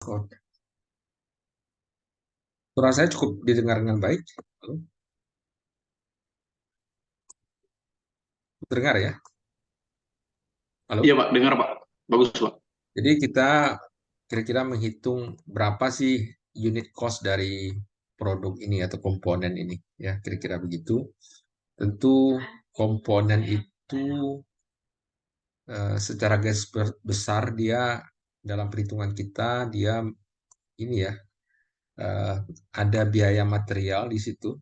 Oh, suara saya cukup didengar dengan baik. Halo, terdengar ya? Iya Halo. Pak, dengar Pak. Bagus Pak. Jadi kita kira-kira menghitung berapa sih unit cost dari produk ini atau komponen ini, ya kira-kira begitu. Tentu komponen itu secara garis besar dia dalam perhitungan kita dia ini ya eh, ada biaya material di situ.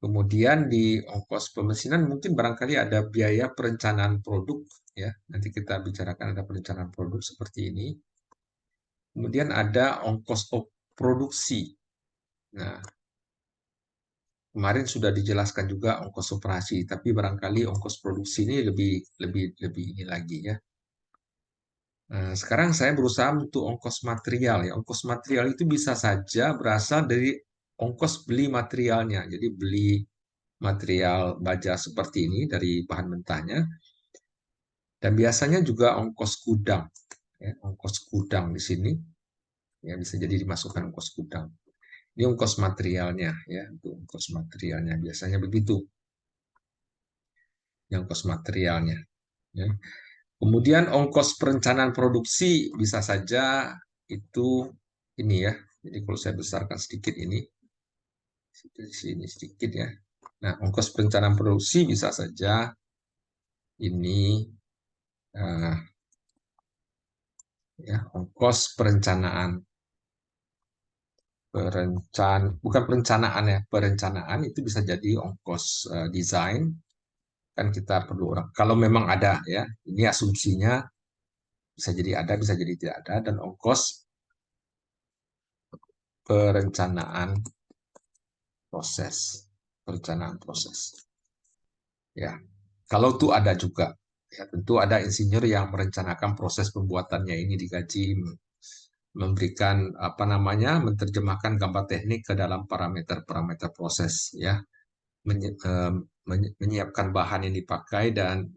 Kemudian di ongkos pemesinan mungkin barangkali ada biaya perencanaan produk ya. Nanti kita bicarakan ada perencanaan produk seperti ini. Kemudian ada ongkos produksi. Nah, kemarin sudah dijelaskan juga ongkos operasi, tapi barangkali ongkos produksi ini lebih lebih lebih ini lagi ya. Nah, sekarang saya berusaha untuk ongkos material ya. Ongkos material itu bisa saja berasal dari ongkos beli materialnya. Jadi beli material baja seperti ini dari bahan mentahnya. Dan biasanya juga ongkos gudang, ya, ongkos gudang di sini, ya bisa jadi dimasukkan ongkos gudang. Ini ongkos materialnya, ya, untuk ongkos materialnya biasanya begitu, yang ongkos materialnya. Ya. Kemudian ongkos perencanaan produksi bisa saja itu ini ya. Jadi kalau saya besarkan sedikit ini, di sini sedikit ya. Nah, ongkos perencanaan produksi bisa saja ini uh, ya ongkos perencanaan bukan perencanaan ya, perencanaan itu bisa jadi ongkos desain, kan kita perlu orang. Kalau memang ada ya, ini asumsinya bisa jadi ada, bisa jadi tidak ada, dan ongkos perencanaan proses, perencanaan proses. Ya, kalau itu ada juga, ya tentu ada insinyur yang merencanakan proses pembuatannya ini digaji, memberikan apa namanya, menerjemahkan gambar teknik ke dalam parameter-parameter proses, ya. Menyiapkan bahan yang dipakai dan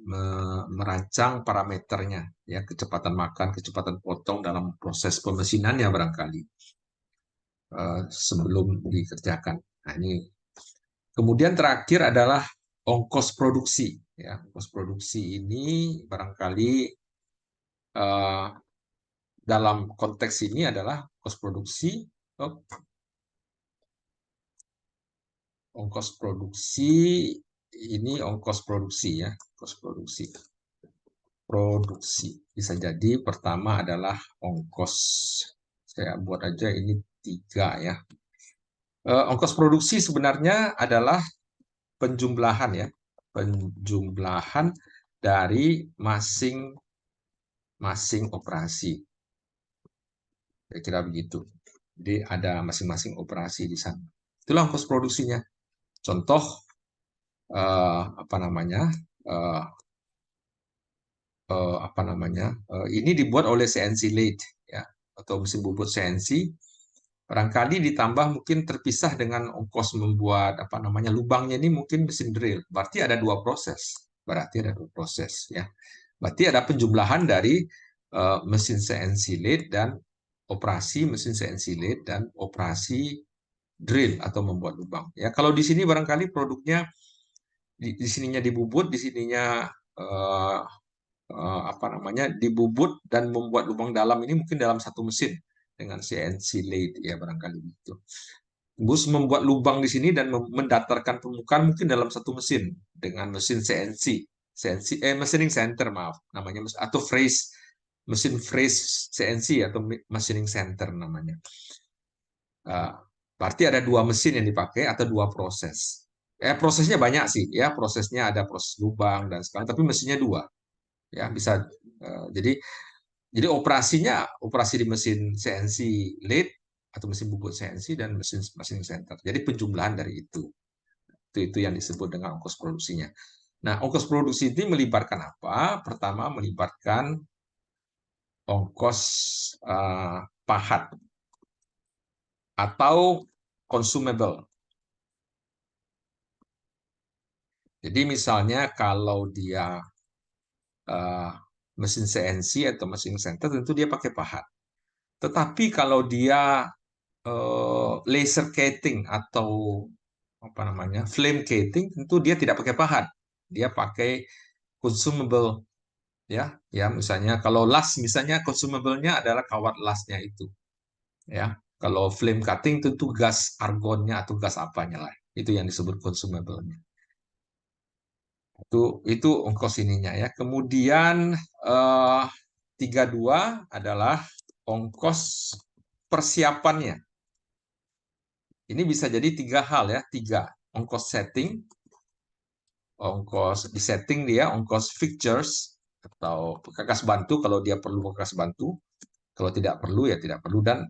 merancang parameternya, ya kecepatan makan, kecepatan potong dalam proses pemesinannya barangkali sebelum dikerjakan. Nah, ini kemudian terakhir adalah ongkos produksi. Ya, ongkos produksi ini barangkali eh, dalam konteks ini adalah ongkos produksi, oh, ongkos produksi ini ongkos produksi ya, ongkos produksi. Produksi. Bisa jadi pertama adalah ongkos. Saya buat aja ini 3 ya. Ongkos produksi sebenarnya adalah penjumlahan ya. Penjumlahan dari masing-masing operasi. Kira-kira begitu. Jadi ada masing-masing operasi di sana. Itulah ongkos produksinya. Contoh apa namanya? Eh, apa namanya? Ini dibuat oleh CNC lathe ya atau mesin bubut CNC. Barangkali ditambah mungkin terpisah dengan ongkos membuat apa namanya lubangnya ini mungkin mesin drill. Berarti ada 2 proses. Berarti ada 2 proses ya. Berarti ada penjumlahan dari mesin CNC lathe dan operasi mesin CNC lathe dan operasi drill atau membuat lubang. Ya, kalau di sini barangkali produknya di sininya dibubut, di sininya eh, apa namanya dibubut dan membuat lubang dalam ini mungkin dalam satu mesin dengan CNC lathe ya barangkali itu. Bus membuat lubang di sini dan mendatarkan permukaan mungkin dalam satu mesin dengan mesin CNC machining center maaf namanya atau mesin freeze CNC atau machining center namanya. Uh, Berarti ada 2 mesin yang dipakai atau 2 proses. Prosesnya banyak sih ya prosesnya ada proses lubang dan sekarang tapi mesinnya 2 ya bisa jadi operasi di mesin CNC lathe atau mesin bubut CNC dan mesin mesin center. Jadi penjumlahan dari itu. Itu yang disebut dengan ongkos produksinya. Nah, ongkos produksi ini melibatkan apa? Pertama melibatkan ongkos pahat atau consumable. Jadi misalnya kalau dia uh, mesin CNC atau mesin center tentu dia pakai pahat. Tetapi kalau dia laser cutting atau apa namanya flame cutting, tentu dia tidak pakai pahat, dia pakai consumable, ya misalnya kalau las, misalnya consumable-nya adalah kawat lasnya itu, ya. Kalau flame cutting tentu gas argonnya atau gas apanya lah, itu yang disebut consumable-nya. Itu ongkos ininya ya. Kemudian 32 adalah ongkos persiapannya. Ini bisa jadi tiga hal ya, tiga. Ongkos setting, ongkos di setting dia, ongkos fixtures atau perkakas bantu kalau dia perlu perkakas bantu. Kalau tidak perlu ya tidak perlu, dan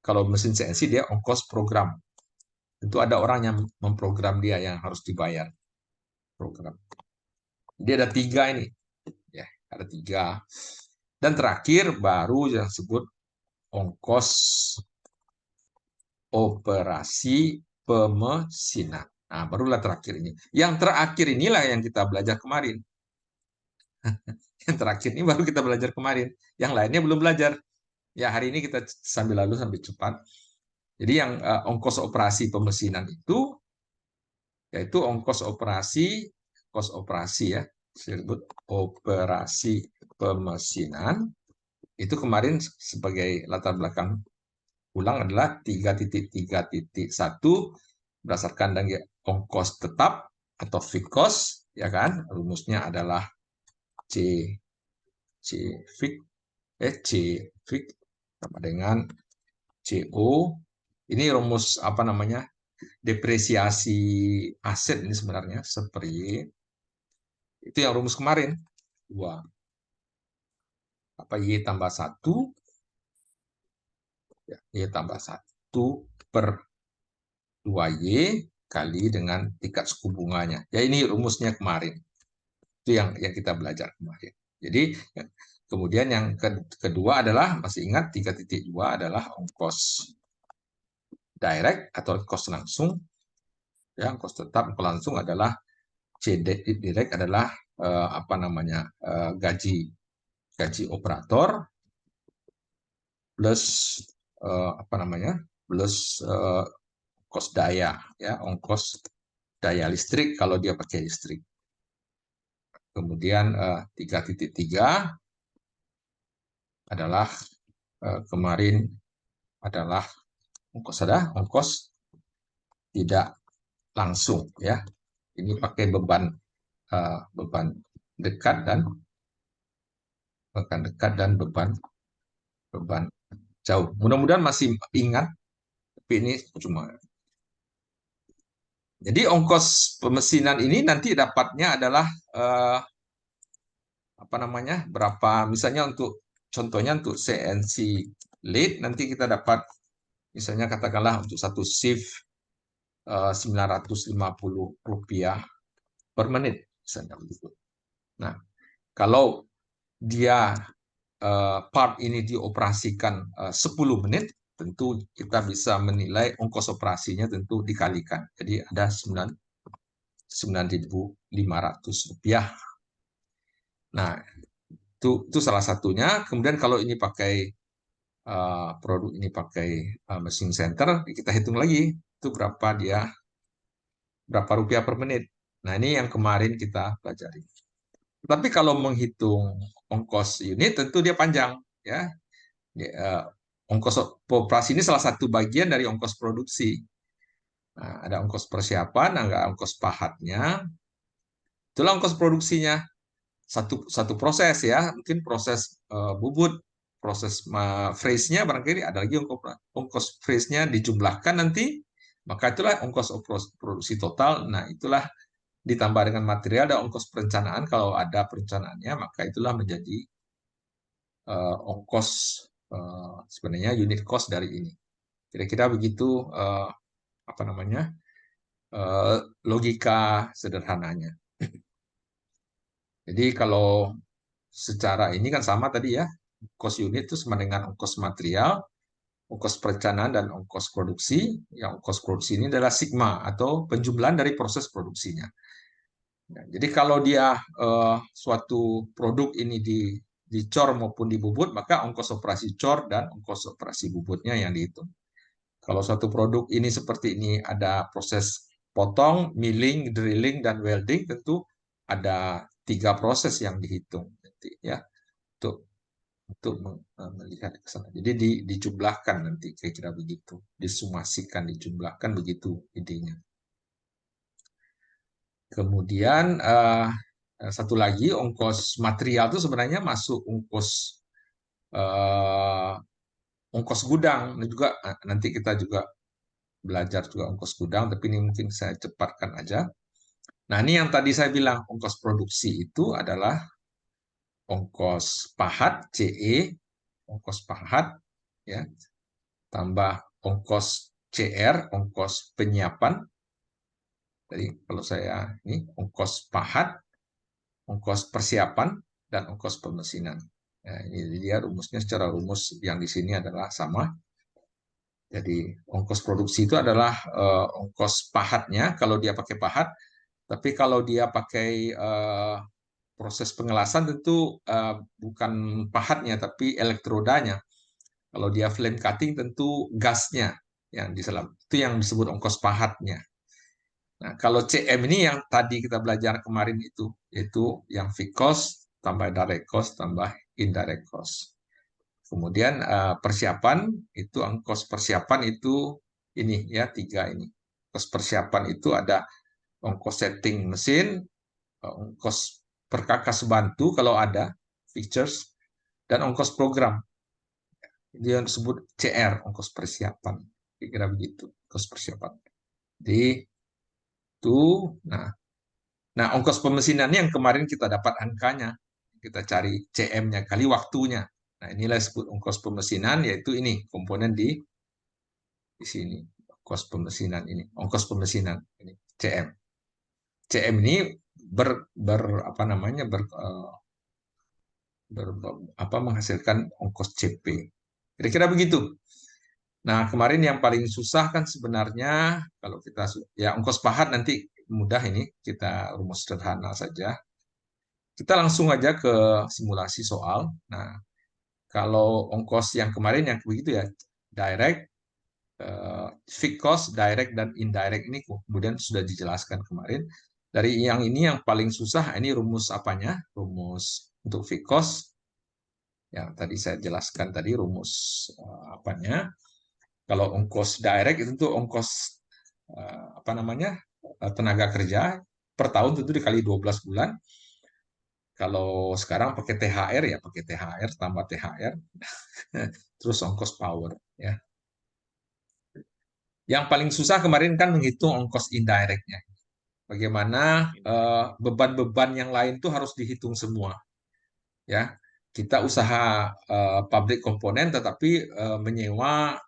kalau mesin CNC dia ongkos program. Tentu ada orang yang memprogram dia yang harus dibayar program. Dia ada tiga ini, ya ada tiga. Dan terakhir baru yang disebut ongkos operasi pemesinan. Nah, barulah terakhir ini. Yang terakhir inilah yang kita belajar kemarin. Yang terakhir ini baru kita belajar kemarin. Yang lainnya belum belajar. Ya, hari ini kita sambil lalu sambil cepat. Jadi yang ongkos operasi pemesinan itu, yaitu ongkos operasi ya, disebut operasi pemesinan. Itu kemarin sebagai latar belakang ulang adalah 3.3.1 berdasarkan dari ongkos tetap atau fixed cost, ya kan? Rumusnya adalah C C fix C fix sama dengan CO. Ini rumus apa namanya? Depresiasi aset ini sebenarnya seperti itu yang rumus kemarin. 2 apa Y tambah 1 ya, Y tambah 1 per 2Y kali dengan tingkat suku bunganya. Ya ini rumusnya kemarin. Itu yang kita belajar kemarin. Jadi kemudian yang kedua adalah, masih ingat 3.2 adalah ongkos direct atau ongkos langsung. Ya, ongkos tetap, ongkos langsung adalah C direct adalah apa namanya gaji operator plus apa namanya plus ongkos daya, ya ongkos daya listrik kalau dia pakai listrik. Kemudian 3.3 adalah kemarin adalah ongkos tidak langsung, ya. Ini pakai beban dekat dan beban jauh. Mudah-mudahan masih ingat, tapi ini cuma. Jadi ongkos pemesinan ini nanti dapatnya adalah apa namanya berapa, misalnya untuk contohnya untuk CNC lathe nanti kita dapat misalnya katakanlah untuk satu shift Rp950 per menit misalnya begitu. Nah, kalau dia part ini dioperasikan 10 menit, tentu kita bisa menilai ongkos operasinya tentu dikalikan. Jadi ada Rp9.500. Nah, itu salah satunya. Kemudian kalau ini pakai produk ini pakai mesin center, kita hitung lagi itu berapa rupiah per menit. Nah, ini yang kemarin kita pelajari. Tapi kalau menghitung ongkos unit tentu dia panjang, ya. Ongkos operasi ini salah satu bagian dari ongkos produksi. Nah, ada ongkos persiapan, ada ongkos pahatnya. Itulah ongkos produksinya. Satu proses ya, mungkin proses bubut, proses freeze-nya barangkali ada lagi ongkos freeze-nya dijumlahkan nanti, maka itulah ongkos produksi total. Nah, itulah ditambah dengan material dan ongkos perencanaan, kalau ada perencanaannya, maka itulah menjadi ongkos sebenarnya unit cost dari ini. Kira-kira begitu apa namanya logika sederhananya. Jadi kalau secara ini kan sama tadi ya, cost unit itu sama dengan ongkos material, ongkos perencanaan, dan ongkos produksi. Yang ongkos produksi ini adalah sigma atau penjumlahan dari proses produksinya. Nah, jadi kalau dia suatu produk ini di cor maupun di bubut, maka ongkos operasi cor dan ongkos operasi bubutnya yang dihitung. Kalau suatu produk ini seperti ini ada proses potong, milling, drilling, dan welding, tentu ada 3 proses yang dihitung nanti ya untuk melihat ke sana. Jadi dijumlahkan nanti kira-kira begitu, disumasikan, dijumlahkan begitu intinya. Kemudian satu lagi ongkos material itu sebenarnya masuk ongkos gudang. Dan juga nanti kita juga belajar juga ongkos gudang, tapi ini mungkin saya cepatkan aja. Nah, ini yang tadi saya bilang ongkos produksi itu adalah ongkos pahat CE, ongkos pahat ya, tambah ongkos CR, ongkos penyiapan. Jadi kalau saya ini ongkos pahat, ongkos persiapan, dan ongkos pemesinan. Nah, ini dia rumusnya, secara rumus yang di sini adalah sama. Jadi ongkos produksi itu adalah ongkos pahatnya kalau dia pakai pahat, tapi kalau dia pakai proses pengelasan tentu bukan pahatnya tapi elektrodanya. Kalau dia flame cutting tentu gasnya yang diselam. Itu yang disebut ongkos pahatnya. Nah, kalau CM ini yang tadi kita belajar kemarin itu, yaitu yang fixed cost tambah direct cost tambah indirect cost. Kemudian persiapan itu ongkos persiapan itu ini ya 3 ini. Ongkos persiapan itu ada ongkos setting mesin, ongkos perkakas bantu kalau ada features, dan ongkos program. Dia disebut CR, ongkos persiapan. Kira-kira begitu, ongkos persiapan. Jadi itu, nah ongkos pemesinannya yang kemarin kita dapat angkanya, kita cari CM-nya kali waktunya. Nah inilah disebut ongkos pemesinan, yaitu ini komponen di sini, ongkos pemesinan ini, ongkos pemesinan ini CM. CM ini apa namanya menghasilkan ongkos CP. Kira-kira begitu. Nah, kemarin yang paling susah kan sebenarnya kalau kita ya ongkos pahat nanti mudah ini kita rumus sederhana saja. Kita langsung aja ke simulasi soal. Nah, kalau ongkos yang kemarin yang begitu ya, direct, fixed cost, direct dan indirect ini kemudian sudah dijelaskan kemarin. Dari yang ini yang paling susah ini rumus apanya? Rumus untuk fixed cost yang tadi saya jelaskan tadi rumus apanya? Kalau ongkos direct itu tuh ongkos apa namanya? Tenaga kerja per tahun tentu dikali 12 bulan. Kalau sekarang pakai THR ya pakai THR tambah THR terus ongkos power ya. Yang paling susah kemarin kan menghitung ongkos indirectnya. Bagaimana beban-beban yang lain tuh harus dihitung semua ya. Kita usaha pabrik komponen tetapi menyewa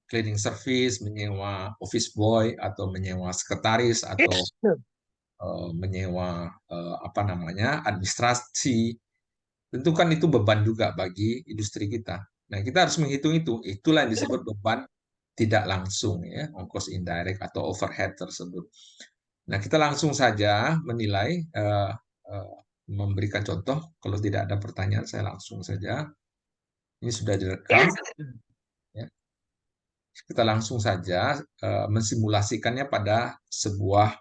cleaning service, menyewa office boy atau menyewa sekretaris atau menyewa apa namanya administrasi. Tentu kan itu beban juga bagi industri kita. Nah, kita harus menghitung itu. Itulah yang disebut beban tidak langsung ya, ongkos indirect atau overhead tersebut. Nah, kita langsung saja menilai memberikan contoh. Kalau tidak ada pertanyaan, saya langsung saja. Ini sudah direkam. Ya. Kita langsung saja mensimulasikannya pada sebuah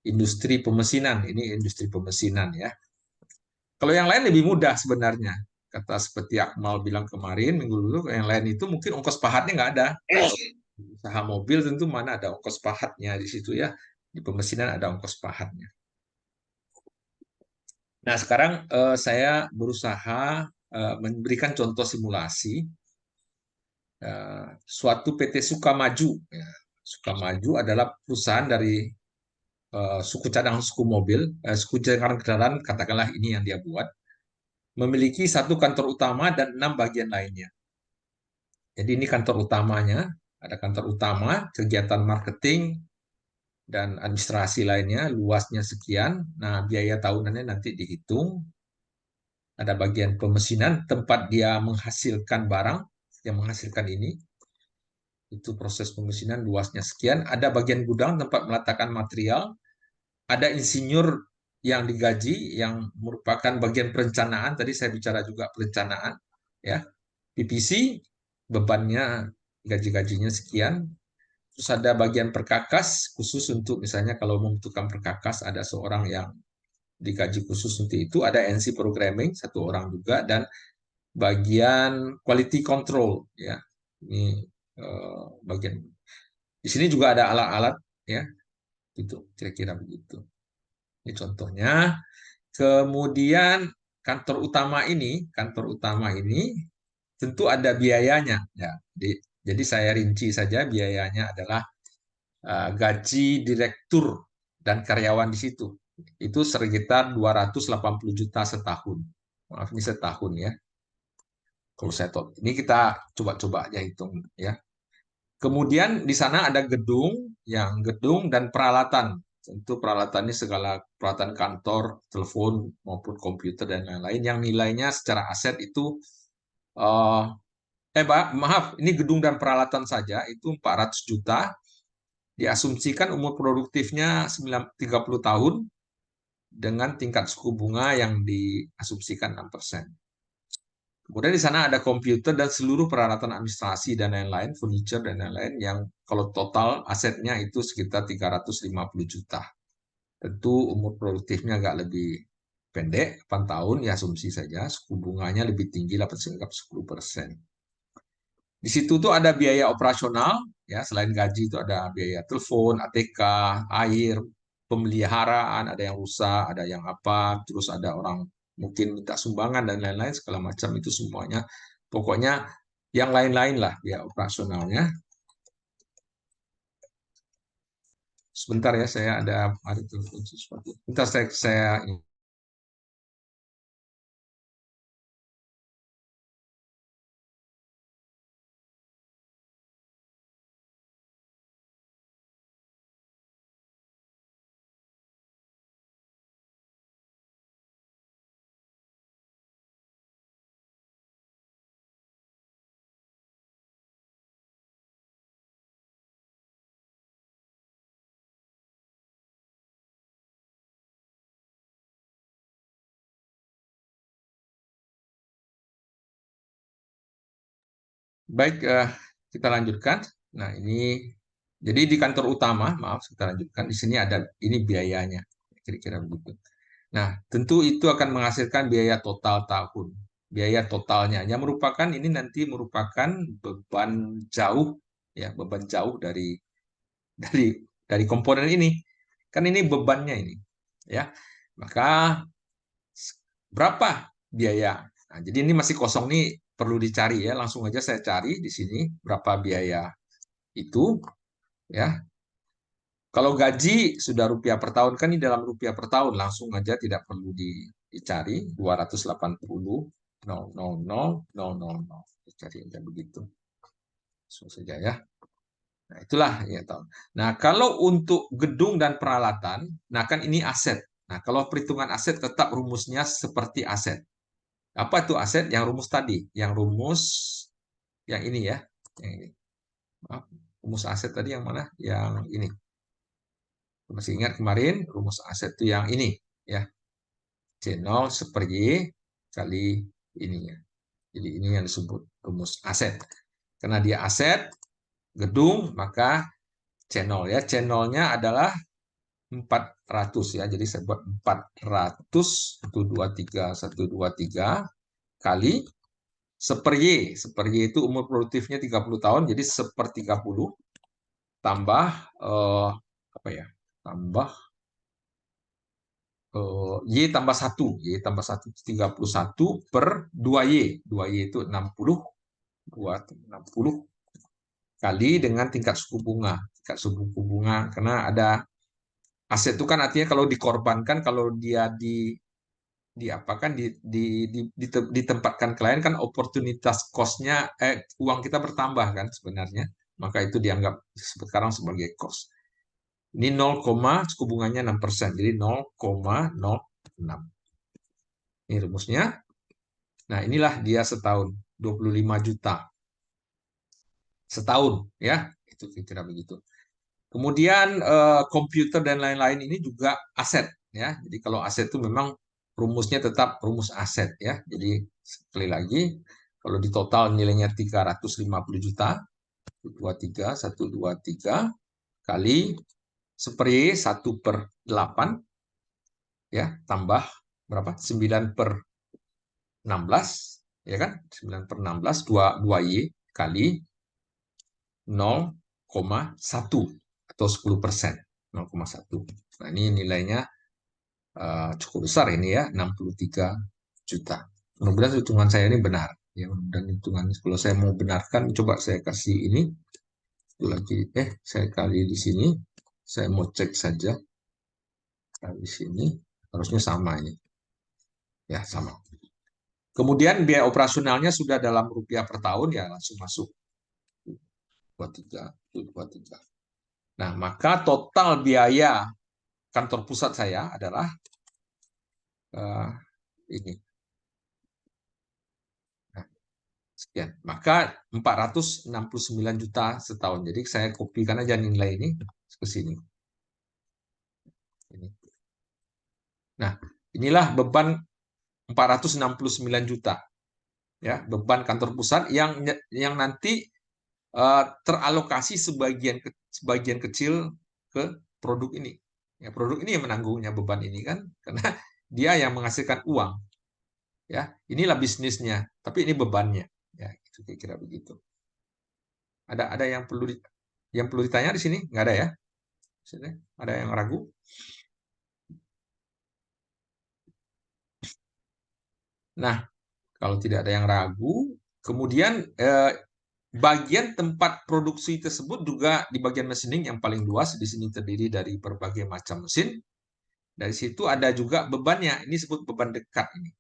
industri pemesinan. Ini industri pemesinan ya. Kalau yang lain lebih mudah sebenarnya. Kata seperti Akmal bilang kemarin, minggu lalu, yang lain itu mungkin ongkos pahatnya nggak ada. Usaha mobil tentu mana ada ongkos pahatnya di situ ya. Di pemesinan ada ongkos pahatnya. Nah, sekarang saya berusaha memberikan contoh simulasi suatu PT Sukamaju. Ya. Sukamaju adalah perusahaan dari suku cadang suku mobil, suku cadang kendaraan, katakanlah ini yang dia buat, memiliki satu kantor utama dan 6 bagian lainnya. Jadi ini kantor utamanya, ada kantor utama, kegiatan marketing, dan administrasi lainnya, luasnya sekian. Nah, biaya tahunannya nanti dihitung. Ada bagian pemesinan, tempat dia menghasilkan barang, yang menghasilkan ini. Itu proses pemesinan, luasnya sekian. Ada bagian gudang, tempat meletakkan material. Ada insinyur yang digaji yang merupakan bagian perencanaan, tadi saya bicara juga perencanaan, ya. PPC bebannya gaji-gajinya sekian. Terus ada bagian perkakas khusus untuk misalnya kalau membutuhkan perkakas ada seorang yang digaji khusus untuk itu, ada NC programming satu orang juga, dan bagian quality control, ya. Ini bagian di sini juga ada alat-alat, ya, itu kira-kira begitu. Ini contohnya. Kemudian kantor utama ini tentu ada biayanya, ya. Jadi saya rinci saja biayanya adalah gaji direktur dan karyawan di situ. Itu sekitar 280 juta setahun. Maaf, ini setahun, ya. Kalau saya tahu, ini kita coba-coba aja hitung, ya. Kemudian di sana ada gedung dan peralatan. Tentu peralatan ini segala peralatan kantor, telepon maupun komputer dan lain-lain yang nilainya secara aset itu eh maaf, ini gedung dan peralatan saja itu 400 juta. Diasumsikan umur produktifnya 30 tahun dengan tingkat suku bunga yang diasumsikan 6%. Kemudian di sana ada komputer dan seluruh peralatan administrasi dan lain-lain, furniture dan lain-lain yang kalau total asetnya itu sekitar 350 juta. Tentu umur produktifnya agak lebih pendek, 8 tahun, ya asumsi saja. Suku bunganya lebih tinggi, 10%. Di situ tuh ada biaya operasional, ya, selain gaji itu ada biaya telepon, ATK, air, pemeliharaan, ada yang rusak, ada yang apa, terus ada orang mungkin minta sumbangan dan lain-lain segala macam itu semuanya. Pokoknya yang lain-lain lah biaya operasionalnya. Sebentar ya, saya ada telepon sesuatu. Sebentar saya baik, kita lanjutkan. Nah, ini jadi di kantor utama, maaf, kita lanjutkan. Di sini ada ini biayanya, kira-kira begitu. Nah, tentu itu akan menghasilkan biaya total tahun. Biaya totalnya yang merupakan ini nanti merupakan beban jauh, ya, beban jauh dari komponen ini. Kan ini bebannya ini, ya. Maka berapa biaya? Nah, jadi ini masih kosong nih, perlu dicari, ya. Langsung aja saya cari di sini berapa biaya itu, ya. Kalau gaji sudah rupiah per tahun, kan ini dalam rupiah per tahun, langsung aja tidak perlu dicari, 280,000,000. Dicari aja begitu. Langsung saja, ya. Nah, itulah ya tahun. Nah, kalau untuk gedung dan peralatan, nah kan ini aset. Nah, kalau perhitungan aset tetap rumusnya seperti aset. Apa itu aset? Yang rumus tadi, yang rumus yang ini, ya. Yang ini. Maaf, rumus aset tadi yang mana? Yang ini. Masih ingat kemarin rumus aset itu yang ini, ya. C0 per Y kali ininya. Jadi ini yang disebut rumus aset. Karena dia aset gedung, maka C0, ya. C0-nya adalah 400, ya. Jadi saya buat 400 123 kali seper Y. Seper Y itu umur produktifnya 30 tahun, jadi seper 30 tambah apa ya? Tambah Y tambah 1. Y tambah 1 31 per 2Y. 2Y itu 60. 60 kali dengan tingkat suku bunga. Tingkat suku bunga karena ada aset itu kan artinya kalau dikorbankan, kalau dia diapakan ditempatkan klien kan opportunitas cost-nya uang kita bertambah kan sebenarnya. Maka itu dianggap sekarang sebagai cost. Ini 0, suku bunganya 6%. Jadi 0,06. Ini rumusnya. Nah, inilah dia setahun. 25 juta. Setahun, ya. Itu kira-kira begitu. Kemudian komputer dan lain-lain ini juga aset. ya. Jadi kalau aset itu memang rumusnya tetap rumus aset ya. Jadi sekali lagi, kalau di total nilainya 350 juta, 123 kali Y 1/8 ya, tambah berapa? 9/16 ya kan? 9/16 2Y kali 0,1 atau 10%. 0,1. Nah, ini nilainya cukup besar ini ya, 63 juta. Mudah-mudahan hitungan saya ini benar. Ya, mudah-mudahan hitungan kalau saya mau benarkan, coba saya kasih ini. Itu lagi, saya kali di sini. Saya mau cek saja. Di sini harusnya sama ini. Ya, sama. Kemudian biaya operasionalnya sudah dalam rupiah per tahun, ya langsung masuk 23. Nah, maka total biaya kantor pusat saya adalah ini. Nah, sekian. Maka 469 juta setahun. Jadi saya kopikan aja nilai ini ke sini. Ini. Nah, inilah beban 469 juta. Ya, beban kantor pusat yang nanti teralokasi sebagian kecil ke produk ini. Ya, produk ini yang menanggungnya beban ini kan, karena dia yang menghasilkan uang. Ya, inilah bisnisnya, tapi ini bebannya. Ya, itu kira-kira begitu. Ada yang perlu ditanya di sini? Nggak ada ya? Sini, ada yang ragu? Nah, kalau tidak ada yang ragu, kemudian bagian tempat produksi tersebut juga di bagian mesinning yang paling luas. Di sini terdiri dari berbagai macam mesin. Dari situ ada juga bebannya. Ini disebut beban dekat ini.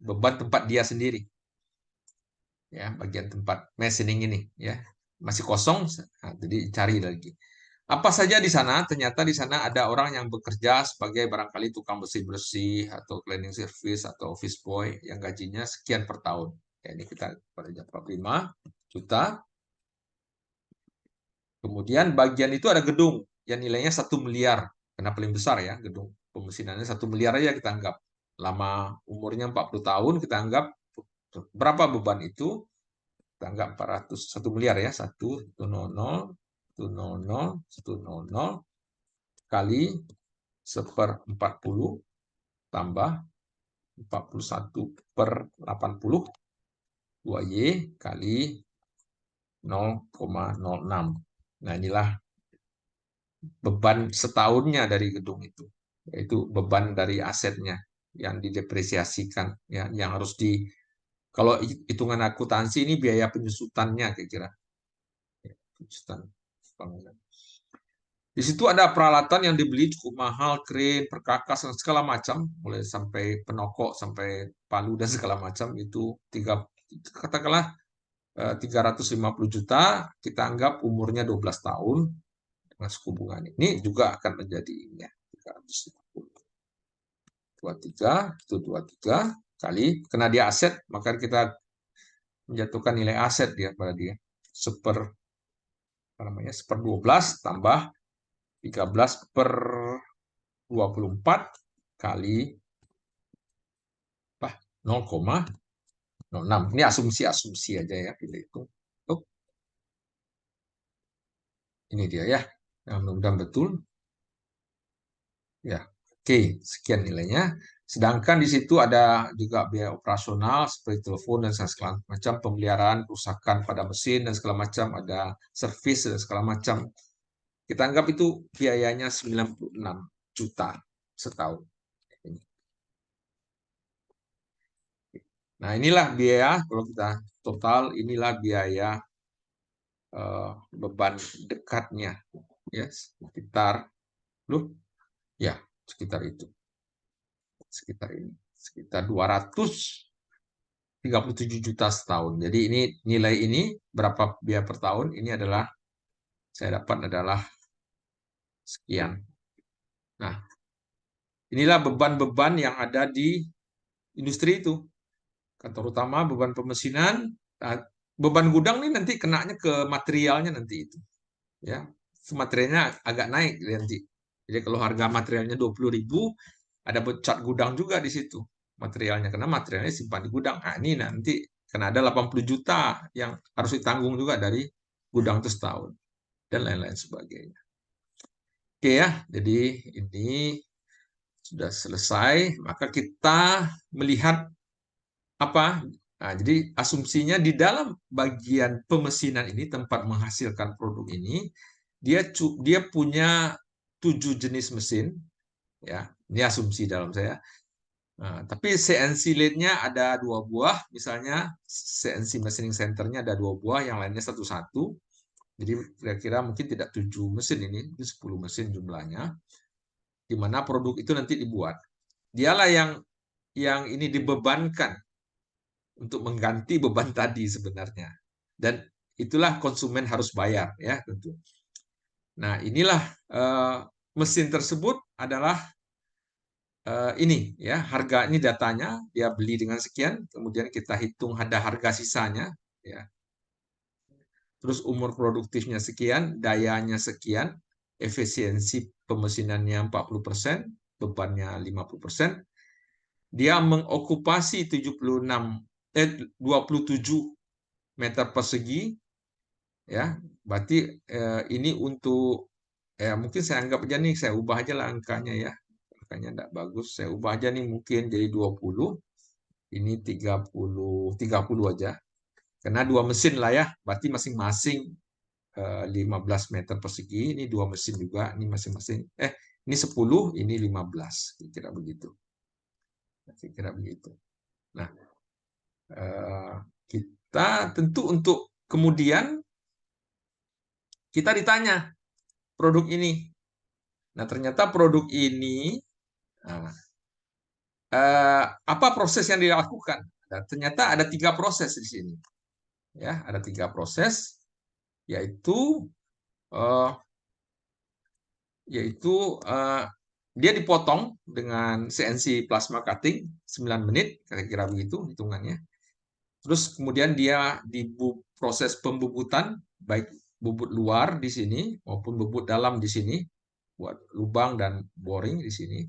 Beban tempat dia sendiri. Ya, bagian tempat machining ini ya. Masih kosong, nah, jadi cari lagi. Apa saja di sana? Ternyata di sana ada orang yang bekerja sebagai barangkali tukang bersih-bersih atau cleaning service atau office boy yang gajinya sekian per tahun. Ya, ini kita pada 45 juta. Kemudian bagian itu ada gedung yang nilainya 1 miliar. Karena paling besar ya, gedung pemesinannya 1 miliar aja kita anggap. Lama umurnya 40 tahun, kita anggap berapa beban itu? Kita anggap 1 miliar ya. 100 kali 1/40 tambah 41/80 2Y kali 0,06. Nah, inilah beban setahunnya dari gedung itu, yaitu beban dari asetnya yang didepresiasikan, ya, yang harus kalau hitungan akuntansi ini biaya penyusutannya kira-kira. Ya, penyusutan bangunan. Di situ ada peralatan yang dibeli cukup mahal, crane, perkakas, dan segala macam, mulai sampai penokok, sampai palu, dan segala macam, itu katakanlah 350 juta, kita anggap umurnya 12 tahun, dengan suku bunga ini juga akan menjadi ini ya, 350. 23, itu 23 kali, karena dia aset, maka kita menjatuhkan nilai aset dia pada dia. 1/12 tambah 13/24 kali 0,06. Ini asumsi-asumsi aja ya, kita hitung. Ini dia ya. Mudah-mudahan betul. Ya, oke, sekian nilainya. Sedangkan di situ ada juga biaya operasional seperti telepon dan segala macam, pemeliharaan, kerusakan pada mesin dan segala macam, ada servis dan segala macam. Kita anggap itu biayanya 96 juta setahun. Nah, inilah biaya kalau kita total, inilah biaya beban dekatnya ya, sekitar sekitar itu. Sekitar ini. Sekitar 237 juta setahun. Jadi ini nilai ini berapa biaya per tahun? Ini adalah saya dapat adalah sekian. Nah, inilah beban-beban yang ada di industri itu. Kantor utama, beban pemesinan, beban gudang ini nanti kenanya ke materialnya nanti itu. Ya, materialnya agak naik nanti. Jadi kalau harga materialnya 20.000, ada cat gudang juga di situ materialnya, karena materialnya simpan di gudang. Nah, ini nanti karena ada 80 juta yang harus ditanggung juga dari gudang itu setahun dan lain-lain sebagainya. Oke ya, jadi ini sudah selesai. Maka kita melihat apa? Nah, jadi asumsinya di dalam bagian pemesinan ini, tempat menghasilkan produk ini, dia punya 7 jenis mesin, ya. Ini asumsi dalam saya. Nah, tapi CNC lathe-nya ada 2 buah, misalnya CNC Machining Center-nya ada 2 buah, yang lainnya satu-satu. Jadi kira-kira mungkin tidak 7 mesin ini 10 mesin jumlahnya, di mana produk itu nanti dibuat. Dialah yang ini dibebankan untuk mengganti beban tadi sebenarnya. Dan itulah konsumen harus bayar, ya tentu. Nah, inilah mesin tersebut adalah ini ya, harga ini datanya, dia beli dengan sekian, kemudian kita hitung ada harga sisanya, ya. Terus umur produktifnya sekian, dayanya sekian, efisiensi pemesinannya 40%, bebannya 50%. Dia mengokupasi 27 meter persegi, ya. Berarti ini untuk mungkin saya anggap aja nih, saya ubah aja lah angkanya ya. Angkanya tidak bagus, saya ubah aja nih mungkin jadi 20. Ini 30 aja. Karena 2 mesin lah ya, berarti masing-masing 15 meter persegi. Ini 2 mesin juga, ini masing-masing. Ini 10, ini 15. Kira-kira begitu. Kira-kira begitu. Nah, kita tentu untuk kemudian kita ditanya produk ini. Nah, ternyata produk ini, apa proses yang dilakukan? Nah, ternyata ada 3 proses di sini. Ya, ada 3 proses, yaitu dia dipotong dengan CNC plasma cutting 9 menit, kira-kira begitu hitungannya. Terus kemudian dia proses pembubutan, baik bubut luar di sini maupun bubut dalam di sini, buat lubang dan boring di sini.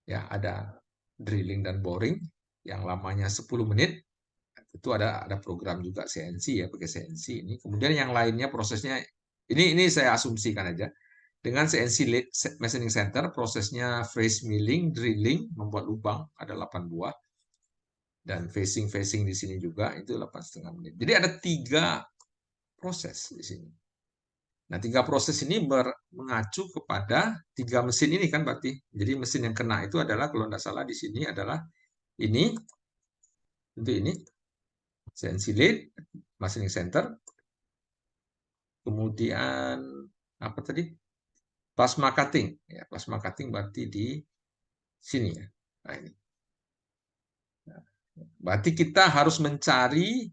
Ya, ada drilling dan boring yang lamanya 10 menit. Itu ada program juga CNC ya, pakai CNC ini. Kemudian yang lainnya prosesnya ini saya asumsikan aja. Dengan CNC Lathe Machining Center, prosesnya face milling, drilling, membuat lubang ada 8 buah, dan facing di sini juga itu 8,5 menit. Jadi ada 3 proses di sini. Nah, 3 proses ini mengacu kepada 3 mesin ini kan berarti. Jadi mesin yang kena itu adalah, kalau tidak salah di sini adalah ini, tentu ini CNC Lathe Machining Center. Kemudian apa tadi? Plasma cutting. Ya, plasma cutting berarti di sini ya. Nah, ini. Berarti kita harus mencari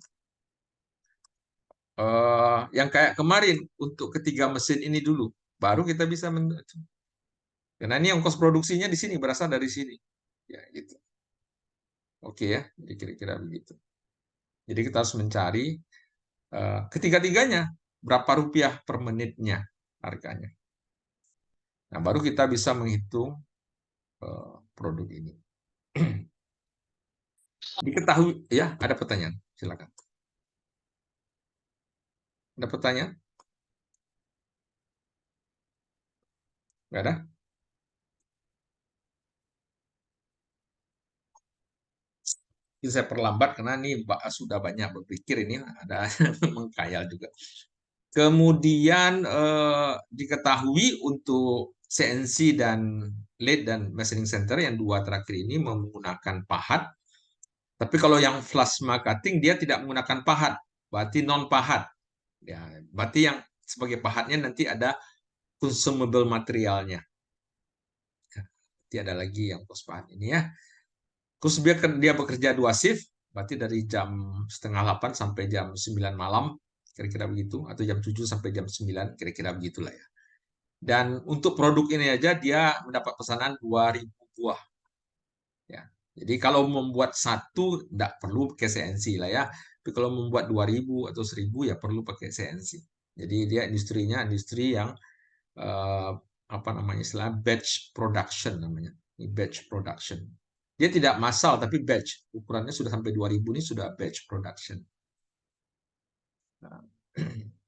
yang kayak kemarin untuk ketiga mesin ini dulu. Baru kita bisa karena ini ongkos produksinya di sini, berasal dari sini. Ya, gitu. Oke ya, jadi kira-kira begitu. Jadi kita harus mencari ketiga-tiganya berapa rupiah per menitnya harganya. Nah, baru kita bisa menghitung produk ini. Diketahui ya, ada pertanyaan, silakan. Ada pertanyaan? Nggak ada? Ini saya perlambat karena ini sudah banyak berpikir, ini ada mengkhayal juga. Kemudian diketahui untuk CNC dan lathe dan machining center yang 2 terakhir ini menggunakan pahat. Tapi kalau yang plasma cutting dia tidak menggunakan pahat, berarti non pahat. Ya, berarti yang sebagai pahatnya nanti ada consumable materialnya. Nanti ada lagi yang post pahat ini ya. Terus dia bekerja 2 shift, berarti dari jam 7:30 sampai jam 9 malam, kira-kira begitu, atau jam 7 sampai jam 9, kira-kira begitulah ya. Dan untuk produk ini aja dia mendapat pesanan 2.000 buah. Ya. Jadi kalau membuat satu tidak perlu pakai CNC lah ya. Tapi kalau membuat 2.000 atau 1.000 ya perlu pakai CNC. Jadi dia industrinya industri yang apa namanya istilah batch production namanya. Ini batch production. Dia tidak massal tapi batch. Ukurannya sudah sampai 2000 ini sudah batch production. Nah,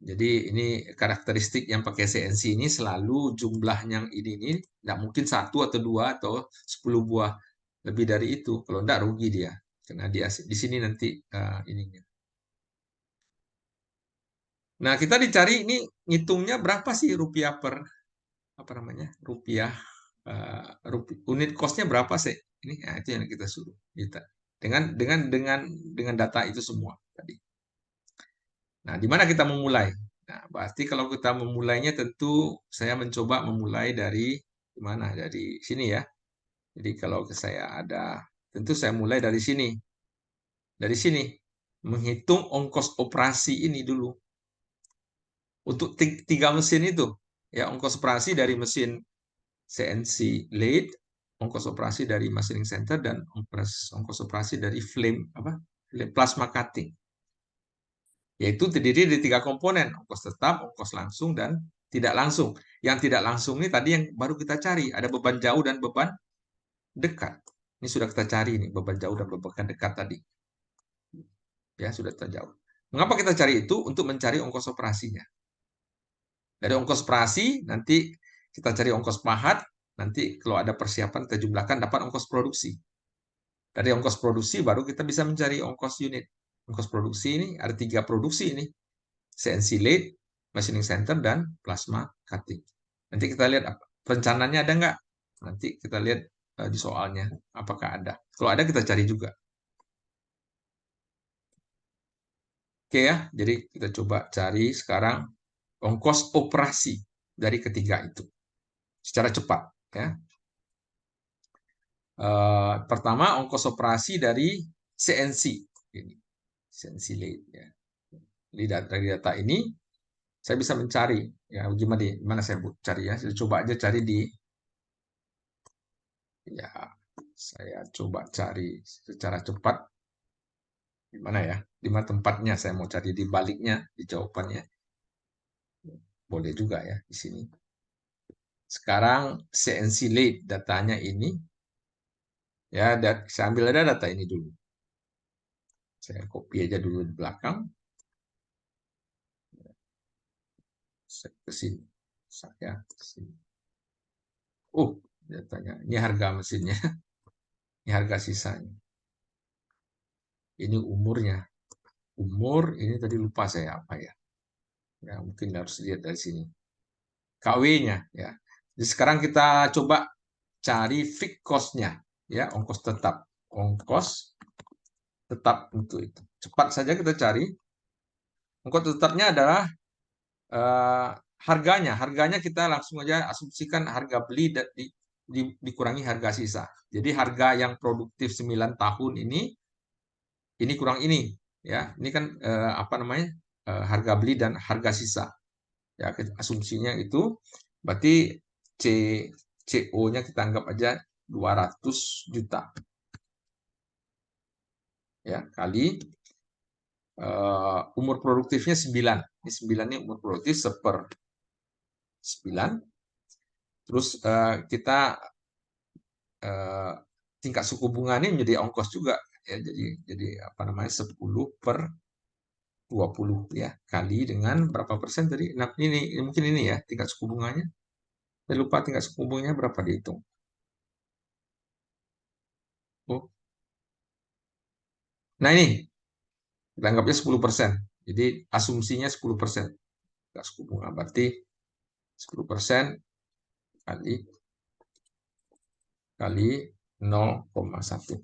jadi ini karakteristik yang pakai CNC ini selalu jumlahnya ini tidak mungkin 1 atau 2 atau 10 buah, lebih dari itu. Kalau tidak rugi dia, karena dia di sini nanti ininya. Nah, kita dicari ini ngitungnya berapa sih rupiah per apa namanya rupiah unit costnya berapa sih? Ini nah, itu yang kita suruh kita dengan data itu semua tadi. Nah, di mana kita memulai? Nah, berarti kalau kita memulainya tentu saya mencoba memulai dari mana? Dari sini ya. Jadi kalau saya ada, tentu saya mulai dari sini. Dari sini menghitung ongkos operasi ini dulu. Untuk 3 mesin itu, ya ongkos operasi dari mesin CNC lathe, ongkos operasi dari machining center, dan ongkos operasi dari plasma cutting. Yaitu terdiri dari 3 komponen, ongkos tetap, ongkos langsung, dan tidak langsung. Yang tidak langsung ini tadi yang baru kita cari, ada beban jauh dan beban dekat. Ini sudah kita cari nih, beban jauh dan beban dekat tadi. Ya, sudah terjauh. Mengapa kita cari itu? Untuk mencari ongkos operasinya. Dari ongkos operasi, nanti kita cari ongkos pahat, nanti kalau ada persiapan kita jumlahkan dapat ongkos produksi. Dari ongkos produksi baru kita bisa mencari ongkos unit. Ongkos produksi ini ada 3 produksi ini. CNC lathe, machining center, dan plasma cutting. Nanti kita lihat rencananya ada nggak? Nanti kita lihat di soalnya apakah ada. Kalau ada kita cari juga. Oke ya, jadi kita coba cari sekarang ongkos operasi dari ketiga itu secara cepat ya. Pertama ongkos operasi dari CNC ini, CNC lathe ya. Dari data ini saya bisa mencari ya, gimana saya cari ya. Saya coba aja cari di ya, saya coba cari secara cepat di mana ya, di mana tempatnya saya mau cari, di baliknya, di jawabannya. Boleh juga ya di sini. Sekarang CNC lathe datanya ini ya, saya ambil ada data ini dulu. Saya copy aja dulu di belakang. Saya ke sini. Saya ke sini. Datanya. Ini harga mesinnya. Ini harga sisanya. Ini umurnya. Umur ini tadi lupa saya apa ya. Ya, mungkin harus lihat dari sini. KW-nya ya. Jadi sekarang kita coba cari fixed cost-nya ya, ongkos tetap. Ongkos tetap untuk itu. Cepat saja kita cari. Ongkos tetapnya adalah harganya. Harganya kita langsung aja asumsikan harga beli dikurangi harga sisa. Jadi harga yang produktif 9 tahun ini kurang ini ya. Ini kan apa namanya? Harga beli dan harga sisa. Ya, asumsinya itu berarti CO-nya kita anggap aja 200 juta. Ya, kali umur produktifnya 9. Ini 9 ini umur produktif 1/9. Terus kita tingkat suku bunga ini menjadi ongkos juga ya, jadi apa namanya 10/20 ya, kali dengan berapa persen tadi. Nah, ini mungkin ini ya tingkat suku bunganya. Saya lupa tingkat suku bunganya berapa dihitung. Nah, ini kita anggapnya 10%. Jadi asumsinya 10%. Tingkat suku bunga berarti 10% kali 0,1.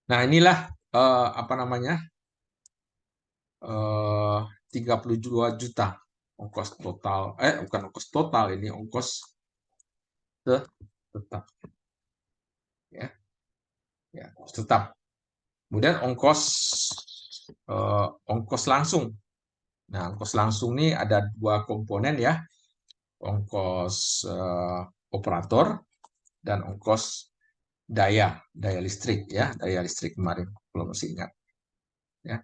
Nah, inilah apa namanya 32 juta ongkos total. Bukan ongkos total, ini ongkos tetap. Ya, tetap. Kemudian ongkos langsung. Nah, ongkos langsung ini ada 2 komponen ya. Ongkos operator dan ongkos daya listrik ya, daya listrik kemarin kalau masih ingat. Ya.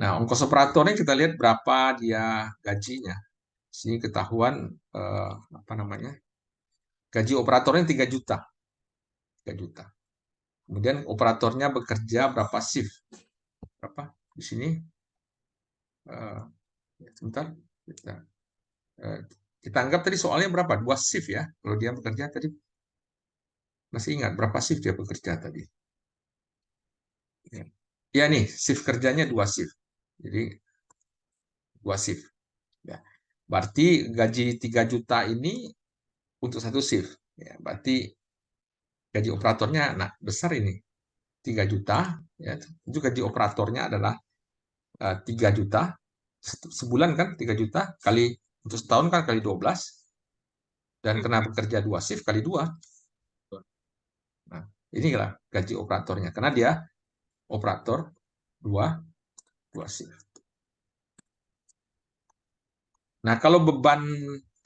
Nah, ongkos operatornya kita lihat berapa dia gajinya. Sini ketahuan apa namanya? Gaji operatornya 3 juta. 3 juta. Kemudian operatornya bekerja berapa shift? Berapa? Di sini sebentar. Eh, kita anggap tadi soalnya berapa? 2 shift ya. Kalau dia bekerja tadi masih ingat berapa shift dia bekerja tadi? Ya, ya nih, shift kerjanya 2 shift. Jadi 2 shift. Ya. Berarti gaji 3 juta ini untuk satu shift. Ya, berarti gaji operatornya nah besar ini 3 juta. Ya. Itu gaji operatornya adalah 3 juta. Sebulan kan 3 juta kali untuk setahun kan kali 12. Dan kena bekerja 2 shift kali 2. Nah, inilah gaji operatornya. Karena dia operator 2 shift. Nah, kalau beban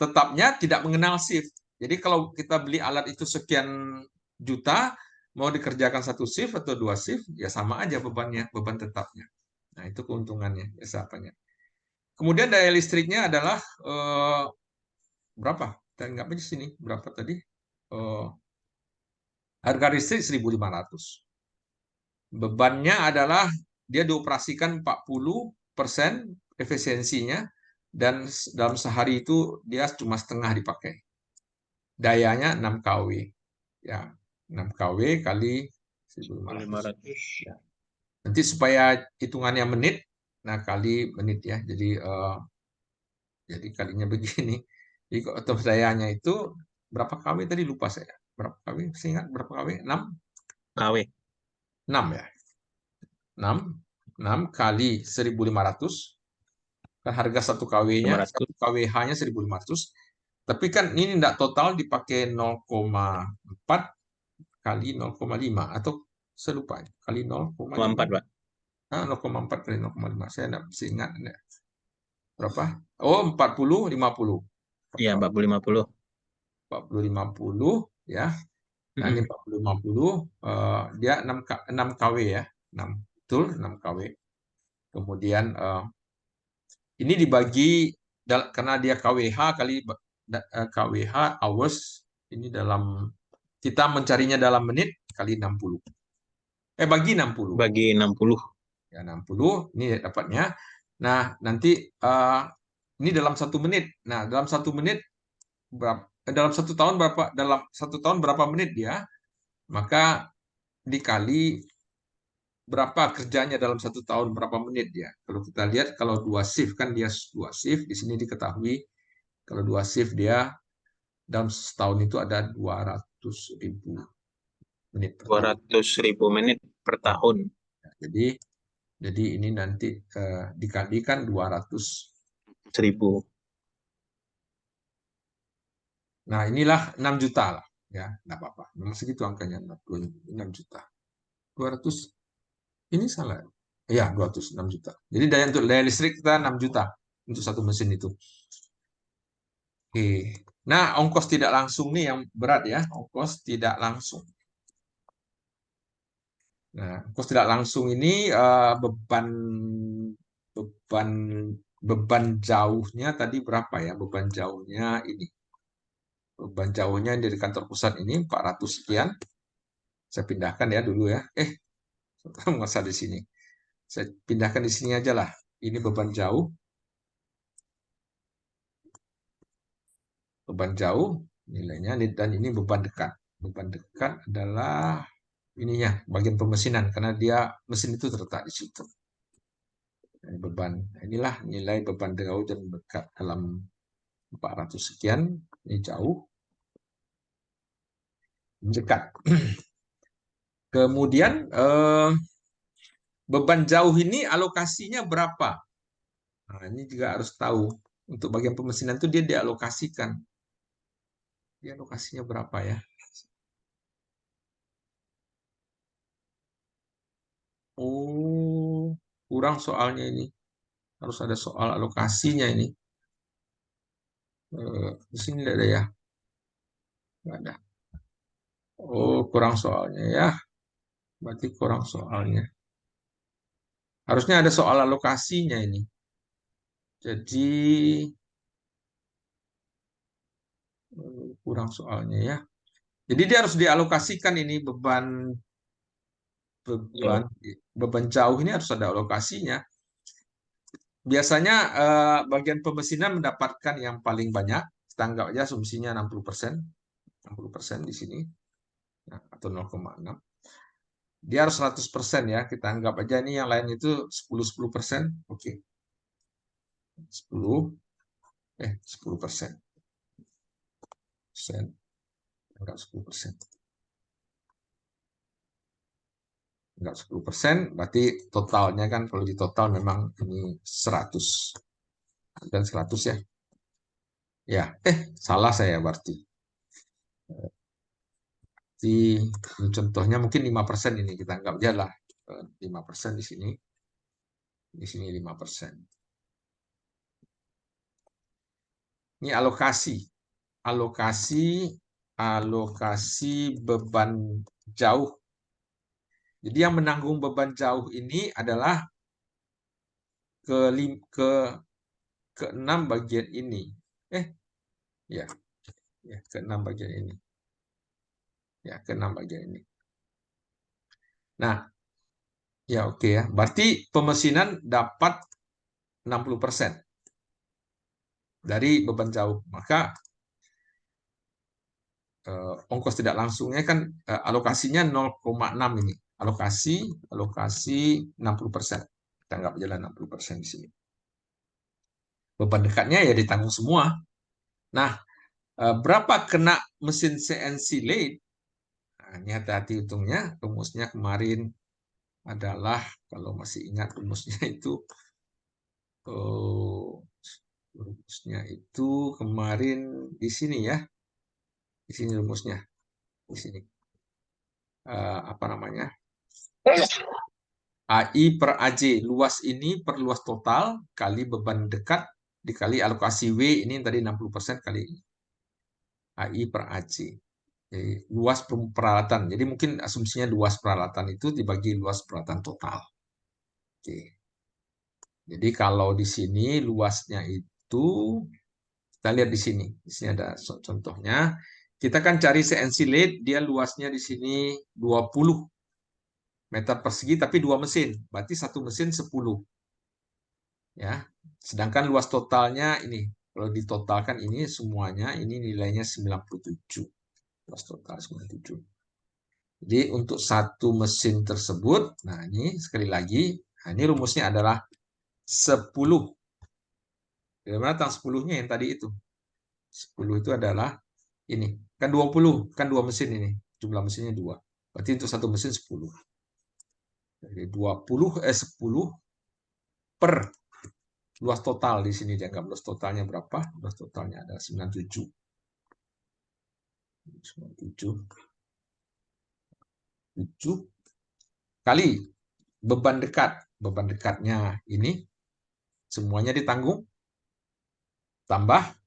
tetapnya tidak mengenal shift. Jadi kalau kita beli alat itu sekian juta, mau dikerjakan satu shift atau 2 shift, ya sama aja bebannya, beban tetapnya. Nah, itu keuntungannya, apanya. Kemudian daya listriknya adalah berapa? Kita nggak di sini. Berapa tadi? Harga listrik 1.500. Bebannya adalah dia dioperasikan 40% efisiensinya, dan dalam sehari itu dia cuma setengah dipakai. Dayanya 6 kW. Ya, 6 kW kali 1.500. Ya. Nanti supaya hitungannya menit, nah kali menit ya. Jadi kalinya begini. Jadi kalau dayanya itu berapa kW tadi lupa saya. Berapa kW? Saya ingat berapa kW? 6 KW. 6 ya. 6 kali 1.500. Kan harga 1 kW-nya, 1 kWh-nya 1.500. Tapi kan ini tidak total dipakai 0,4 kali 0,5 atau saya lupa kali 0,5. 4, Pak. 0,4 kali 0,5. Saya tidak bisa ingat. Berapa? Oh, 40, 50. Iya, 40, 50. 40, 50 ya. Nah, ini 40, 50. Dia 6 kW ya. 6, betul, 6 kW. Kemudian ini dibagi karena dia KWH kali KWH hours, ini dalam kita mencarinya dalam menit kali 60. Bagi 60. Bagi 60. Ya, 60 ini dapatnya. Nah, nanti ini dalam 1 menit. Nah, dalam 1 menit dalam 1 tahun berapa? Dalam 1 tahun berapa menit dia? Maka dikali berapa kerjanya dalam 1 tahun, berapa menit dia. Kalau kita lihat kalau 2 shift kan dia 2 shift. Di sini diketahui kalau 2 shift dia dalam setahun itu ada 200.000 menit per tahun. 200.000 menit per tahun. Jadi ini nanti dikalikan 200.000. Nah, inilah 6 juta lah. Ya, nggak apa-apa. Memang segitu angkanya, 6 juta. 200, ini salah. Ya, 206 juta. Jadi untuk daya listrik kita 6 juta untuk satu mesin itu. Oke. Nah, ongkos tidak langsung nih yang berat ya. Ongkos tidak langsung. Nah, ongkos tidak langsung ini beban beban beban jauhnya tadi berapa ya? Beban jauhnya ini. Beban jauhnya dari kantor pusat ini 400 sekian. Saya pindahkan ya dulu ya. Masa di sini. Saya pindahkan di sini aja lah. Ini beban jauh. Beban jauh nilainya, dan ini beban dekat. Beban dekat adalah ininya, bagian pemesinan, karena dia mesin itu terletak di situ. Beban. Inilah nilai beban jauh dan dekat dalam 400 sekian. Ini jauh. Dekat. Kemudian beban jauh ini alokasinya berapa? Nah, ini juga harus tahu. Untuk bagian pemesinan itu dia dialokasikan. Dia alokasinya berapa ya? Oh, kurang soalnya ini. Harus ada soal alokasinya ini. Di sini tidak ada ya? Nggak ada. Oh, kurang soalnya ya. Berarti kurang soalnya. Harusnya ada soal alokasinya ini. Jadi Kurang soalnya ya. Jadi dia harus dialokasikan ini beban beban beban jauh ini harus ada alokasinya. Biasanya bagian pemesinan mendapatkan yang paling banyak. Kita anggap aja asumsinya 60%. 60% di sini. Nah, atau 0,6. Dia harus 100% ya. Kita anggap aja ini yang lain itu 10%. Oke. 10%. Enggak 10%. Enggak 10%, berarti totalnya kan kalau di total memang ini 100. Dan 100 ya. Ya, salah saya berarti. Ini contohnya mungkin 5% ini kita anggap aja lah 5% di sini. Di sini 5%. Ini alokasi. Alokasi beban jauh. Jadi yang menanggung beban jauh ini adalah ke-6 bagian ini. Ya, ke-6 bagian ini. Ya, ke-6 bagian ini. Nah, ya oke ya. Berarti pemesinan dapat 60% dari beban jauh. Maka ongkos tidak langsungnya kan alokasinya 0,6 ini. Alokasi 60%. Kita anggap jalan 60% di sini. Beban dekatnya ya ditanggung semua. Nah, berapa kena mesin CNC lathe? Nah, ini hati-hati hitungnya. Rumusnya kemarin adalah, kalau masih ingat rumusnya itu, kemarin di sini ya. Di sini rumusnya. Di sini. Apa namanya? AI per AJ. Luas ini per luas total kali beban dekat dikali alokasi W ini tadi 60% kali AI per AJ. Jadi, luas peralatan. Jadi mungkin asumsinya luas peralatan itu dibagi luas peralatan total. Oke. Jadi kalau di sini luasnya itu, kita lihat di sini. Di sini ada contohnya. Kita kan cari CNC lathe, dia luasnya di sini 20 meter persegi, tapi 2 mesin. Berarti satu mesin 10. Ya. Sedangkan luas totalnya ini. Kalau ditotalkan ini semuanya, ini nilainya 97. Luas total 97. Jadi untuk satu mesin tersebut, nah ini sekali lagi, nah ini rumusnya adalah 10. Dari mana tang 10-nya yang tadi itu? 10 itu adalah ini. Kan 20, kan 2 mesin ini. Jumlah mesinnya 2. Berarti untuk satu mesin 10. Jadi 10 per luas total di sini dianggap luas totalnya berapa? Luas totalnya adalah 97. 7 kali beban dekat. Beban dekatnya ini semuanya ditanggung. Tambah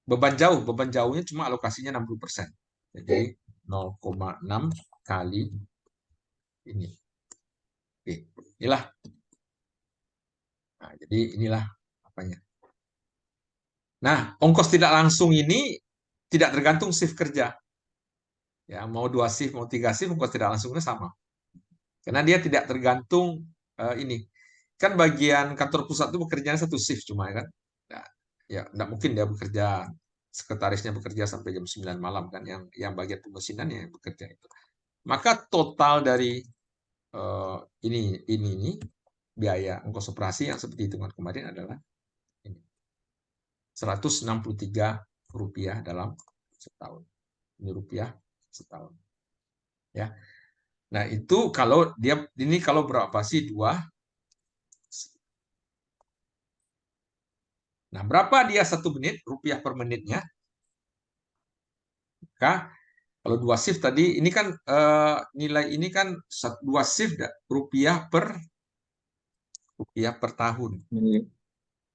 beban jauh. Beban jauhnya cuma alokasinya 60%. Jadi 0,6 kali ini. Oke, inilah. Nah, jadi inilah apanya. Nah, ongkos tidak langsung ini tidak tergantung shift kerja. Ya, mau 2 shift, mau 3 shift, ongkos tidak langsungnya sama. Karena dia tidak tergantung ini. Kan bagian kantor pusat itu bekerjanya satu shift cuma kan. Nah, ya, tidak mungkin dia bekerja, sekretarisnya bekerja sampai jam 9 malam kan, yang bagian pemesinan yang bekerja itu. Maka total dari ini biaya ongkos operasi yang seperti hitungan kemarin adalah ini. Rp163 dalam setahun. Ini rupiah setahun. Ya. Nah, itu kalau dia ini kalau berapa sih 2? Nah, berapa dia 1 menit rupiah per menitnya? Maka kalau 2 shift tadi ini kan nilai ini kan 2 shift rupiah per tahun.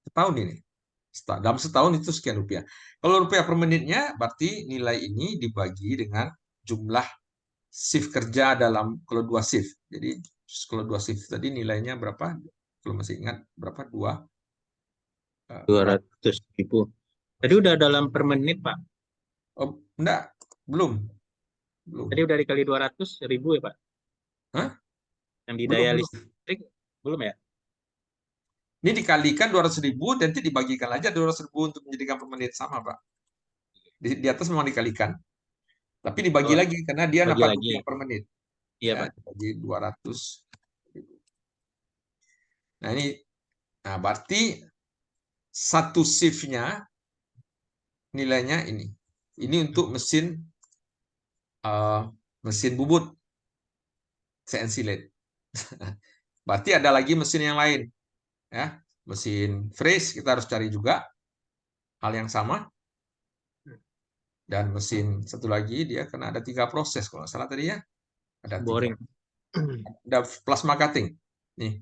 Setahun ini. Dalam setahun itu sekian rupiah. Kalau rupiah per menitnya, berarti nilai ini dibagi dengan jumlah shift kerja dalam kalau 2 shift. Jadi kalau 2 shift tadi nilainya berapa? Kalau masih ingat berapa? 200.000. Tadi udah dalam per menit, Pak. Oh, enggak, belum. Tadi udah dikali 200.000 ya Pak? Hah? Yang di Belum, daya belum. listrik belum ya? Ini dikalikan 200.000, nanti dibagikan aja 200.000 untuk menjadikan per menit sama, Pak. Di atas memang dikalikan, tapi dibagi Oh, lagi karena dia bagi dapat lagi. rupiah per menit. Iya Ya, Pak. dibagi 200. Nah, berarti satu shift-nya nilainya ini. Ini untuk mesin bubut CNC lathe. Berarti ada lagi mesin yang lain, ya. Mesin freeze kita harus cari juga hal yang sama. Dan mesin satu lagi dia kena ada 3 proses kalau nggak salah tadi ya. Ada 3. Boring. Ada plasma cutting. Nih,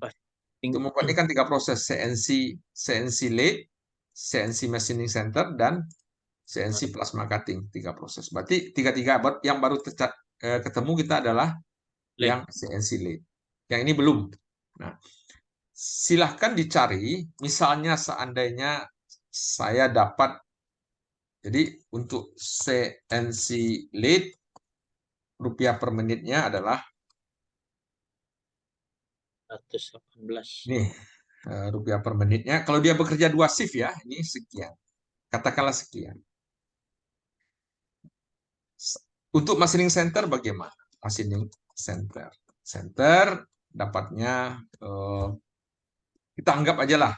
untuk membuat ini kan 3 proses, CNC lathe, CNC machining center, dan CNC plasma cutting, 3 proses. Berarti tiga-tiga yang baru ketemu kita adalah yang CNC lathe. Yang ini belum. Nah, silahkan dicari, misalnya seandainya saya dapat, jadi untuk CNC lathe, rupiah per menitnya adalah 118. nih, rupiah per menitnya. Kalau dia bekerja 2 shift ya, ini sekian. Katakanlah sekian. Untuk machining center bagaimana? Machining center dapatnya kita anggap aja lah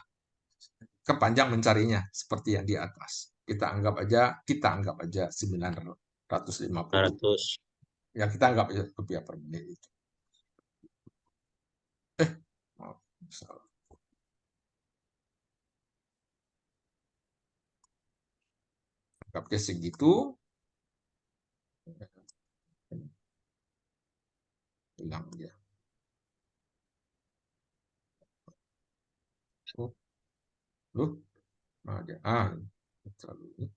kepanjang mencarinya seperti yang di atas. Kita anggap aja 950. 100. Ya kita anggap aja rupiah per menit itu. Maaf, salah. Anggapnya segitu. Hilang dia. Loh, ada. Terlalu ini.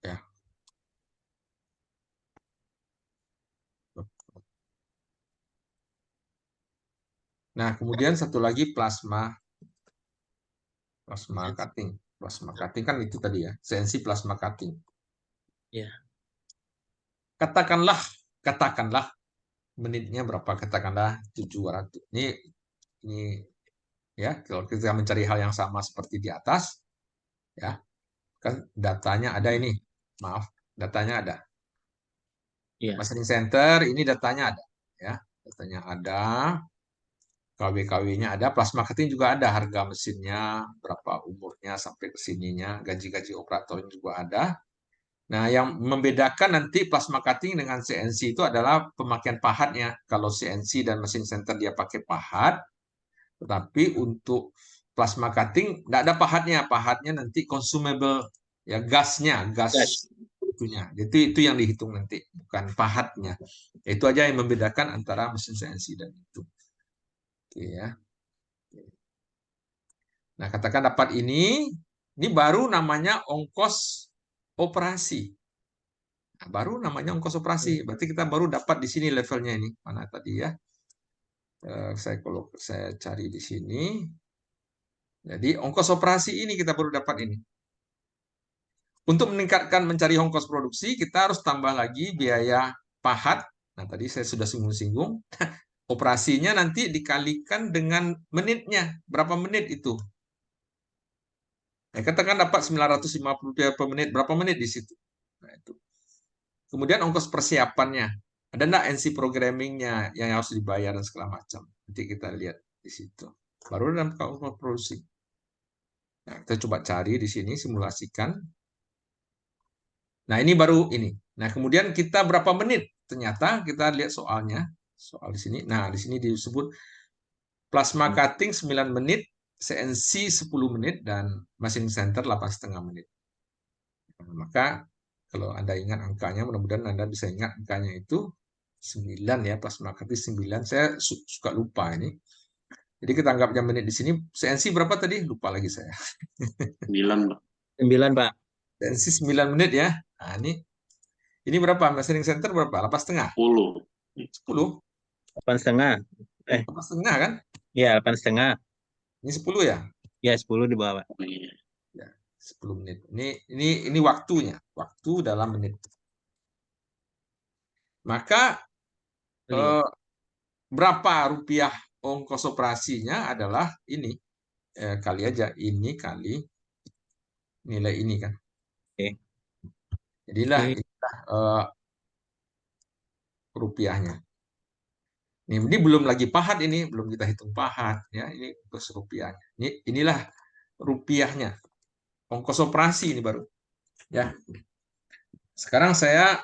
Ya. Nah, kemudian satu lagi plasma cutting. Plasma cutting kan itu tadi ya, CNC plasma cutting. Ya. Katakanlah menitnya berapa? Katakanlah 700. Ini ya, kalau kita mencari hal yang sama seperti di atas, ya, kan datanya ada ini. Maaf, datanya ada. Iya. Machining center ini datanya ada, ya. Datanya ada. KW-KW-nya ada, plasma cutting juga ada, harga mesinnya, berapa umurnya sampai ke sininya, gaji-gaji operatornya juga ada. Nah, yang membedakan nanti plasma cutting dengan CNC itu adalah pemakaian pahatnya. Kalau CNC dan mesin center dia pakai pahat, tetapi untuk plasma cutting tidak ada pahatnya. Pahatnya nanti consumable, ya gasnya, gas itunya. Itu yang dihitung nanti, bukan pahatnya. Itu aja yang membedakan antara mesin CNC dan itu. Oke ya. Nah, katakan dapat ini baru namanya ongkos operasi. Nah, baru namanya ongkos operasi. Berarti kita baru dapat di sini levelnya ini. Mana tadi ya? Kalau saya cari di sini. Jadi ongkos operasi ini kita baru dapat ini. Untuk meningkatkan mencari ongkos produksi, kita harus tambah lagi biaya pahat. Nah, tadi saya sudah singgung-singgung. Operasinya nanti dikalikan dengan menitnya. Berapa menit itu? Ya, katakan dapat 950 rupiah per menit, berapa menit di situ? Nah, itu. Kemudian ongkos persiapannya. Ada enggak NC programmingnya yang harus dibayar dan segala macam. Nanti kita lihat di situ. Baru dalam ongkos produksi. Nah, kita coba cari di sini, simulasikan. Nah, ini baru ini. Nah, kemudian kita berapa menit? Ternyata kita lihat soalnya. Soal di sini. Nah, di sini disebut plasma cutting 9 menit, CNC 10 menit, dan machining center 8,5 menit. Nah, maka kalau Anda ingat angkanya, mudah-mudahan Anda bisa ingat angkanya itu 9 ya, plasma cutting 9. Saya suka lupa ini. Jadi kita anggap jam menit di sini. CNC berapa tadi? Lupa lagi saya. 9, Pak. 9, Pak. CNC 9 menit ya. Nah, ini berapa? Machining center berapa? 8,5? 10. 10? 8,5. 8,5 kan? Iya, 8,5. Ini 10 ya? Ya, 10 di bawah, Pak. Oh, iya. Ya. 10 menit. Ini waktunya, waktu dalam menit. Maka Kali. berapa rupiah ongkos operasinya adalah ini. Kali aja ini kali nilai ini kan. Oke. Jadilah Oke. inilah rupiahnya. Ini belum lagi pahat, ini belum kita hitung pahat ya, ini ongkos rupiahnya. Inilah rupiahnya. Ongkos operasi ini baru ya. Sekarang saya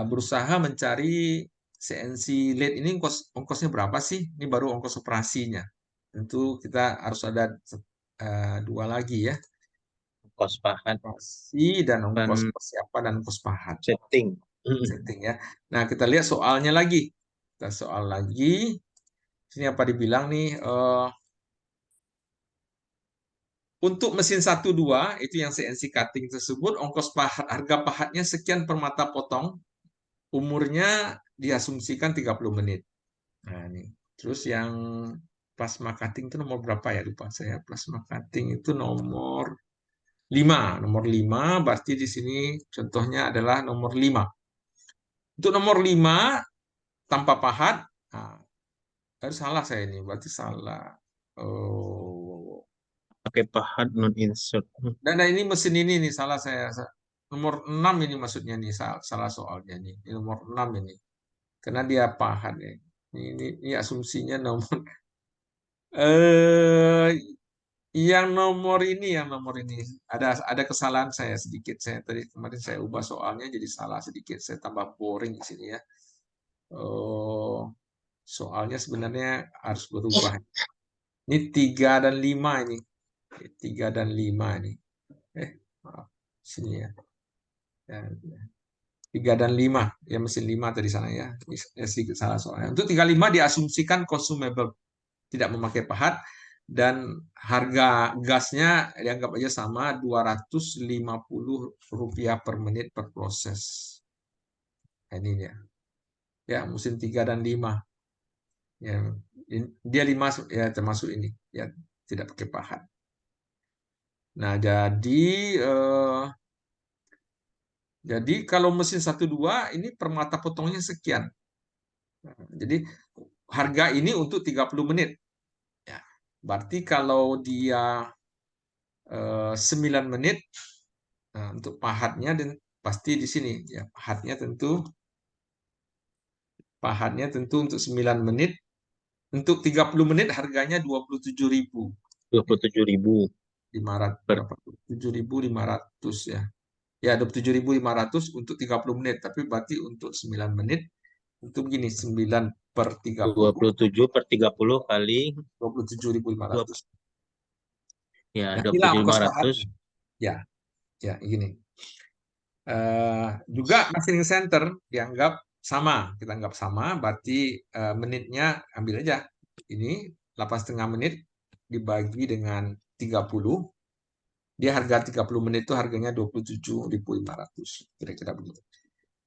berusaha mencari CNC lathe ini ongkosnya berapa sih? Ini baru ongkos operasinya. Tentu kita harus ada dua lagi ya. Ongkos pahat Operasi dan dan ongkos persiapan dan ongkos pahat. setting. Setting ya. Nah, kita lihat soalnya lagi. Kita soal lagi. Sini apa dibilang nih? Untuk mesin 1-2, itu yang CNC cutting tersebut, ongkos pahat, harga pahatnya sekian per mata potong. Umurnya diasumsikan 30 menit. Nah, ini. Terus yang plasma cutting itu nomor berapa ya? Lupa saya. Plasma cutting itu nomor 5. Nomor 5 berarti di sini contohnya adalah nomor 5. Untuk nomor 5 tanpa pahat, nah, tadi salah saya ini, berarti salah. Oh. Pakai pahat non insert. Dan ini mesin ini nih salah saya. Nomor 6 ini maksudnya nih salah soalnya nih. Ini nomor 6 ini. Karena dia pahat ya. Ini asumsinya nomor yang nomor ini ada kesalahan saya sedikit. Saya tadi kemarin saya ubah soalnya jadi salah sedikit. Saya tambah boring di sini ya. Soalnya sebenarnya harus berubah. Ini 3 dan 5 ini. 3 dan 5 ini. Maaf. Sini ya. 3 dan 5. Ya mesin 5 tadi sana ya. Sedikit salah soalnya. Untuk 35 diasumsikan consumable. Tidak memakai pahat. Dan harga gasnya dianggap aja sama Rp250 per menit per proses. Ini dia. Ya, mesin 3 dan 5. Ya, dia 5 ya termasuk ini. Ya, tidak pakai pahat. Nah, jadi kalau mesin 1-2 ini per mata potongnya sekian. Jadi harga ini untuk 30 menit. Ya, berarti kalau dia 9 menit, nah, untuk pahatnya dan pasti di sini ya pahatnya tentu untuk 9 menit. Untuk 30 menit harganya 27.000. 27.000 per 27.500 ya. Ya, 27.500 untuk 30 menit, tapi berarti untuk 9 menit untuk begini 9 per 30 27 per 30 kali 27.500. ya Nah, inilah ongkos pahat. 27.500. Ya, ya gini. Juga machining center dianggap sama, kita anggap sama, berarti menitnya ambil aja. Ini 8,5 menit dibagi dengan 30, dia harga 30 menit itu harganya 27.500, kira-kira begitu.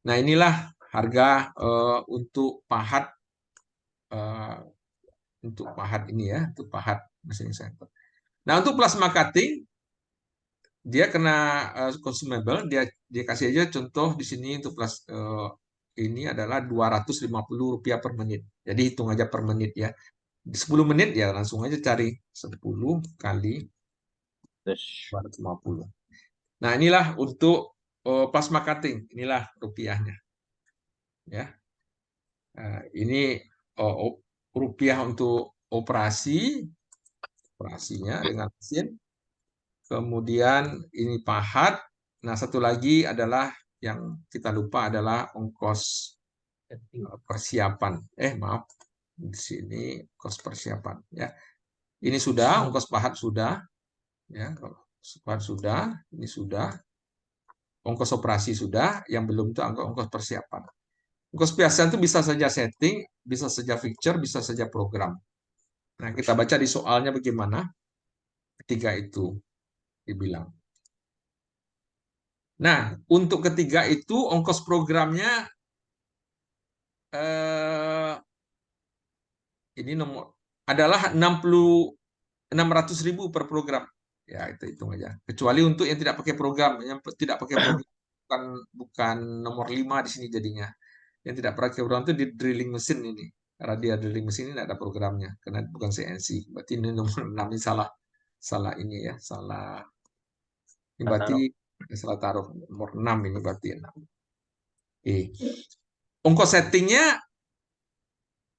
Nah, inilah harga uh, untuk pahat ini ya, untuk pahat machining center. Nah, untuk plasma cutting dia kena consumable, dia kasih aja contoh di sini untuk ini adalah Rp250 per menit. Jadi hitung aja per menit ya. Di 10 menit ya langsung aja cari 10 kali Terus 250. Nah, inilah untuk plasma cutting, inilah rupiahnya. Ya. Ini rupiah untuk operasinya dengan mesin. Kemudian ini pahat. Nah, satu lagi adalah yang kita lupa adalah ongkos persiapan. Maaf, di sini ongkos persiapan. Ya, ini sudah ongkos pahat sudah. Ya, ongkos pahat sudah. Ini sudah. Ongkos operasi sudah. Yang belum itu ongkos persiapan. Ongkos persiapan itu bisa saja setting, bisa saja fixture, bisa saja program. Nah, kita baca di soalnya bagaimana ketiga itu dibilang. Nah, untuk ketiga itu ongkos programnya ini nomor adalah 60 600.000 per program. Ya, itu hitung aja. Kecuali untuk yang tidak pakai program, yang tidak pakai program bukan nomor 5 di sini jadinya. Yang tidak pakai program itu di drilling mesin ini. Karena dia drilling mesin ini tidak ada programnya, karena bukan CNC. Berarti ini nomor 6 ini salah ini ya, salah. Ini berarti salah taruh nomor 6 ini berarti 6. Oke. Ongkos settingnya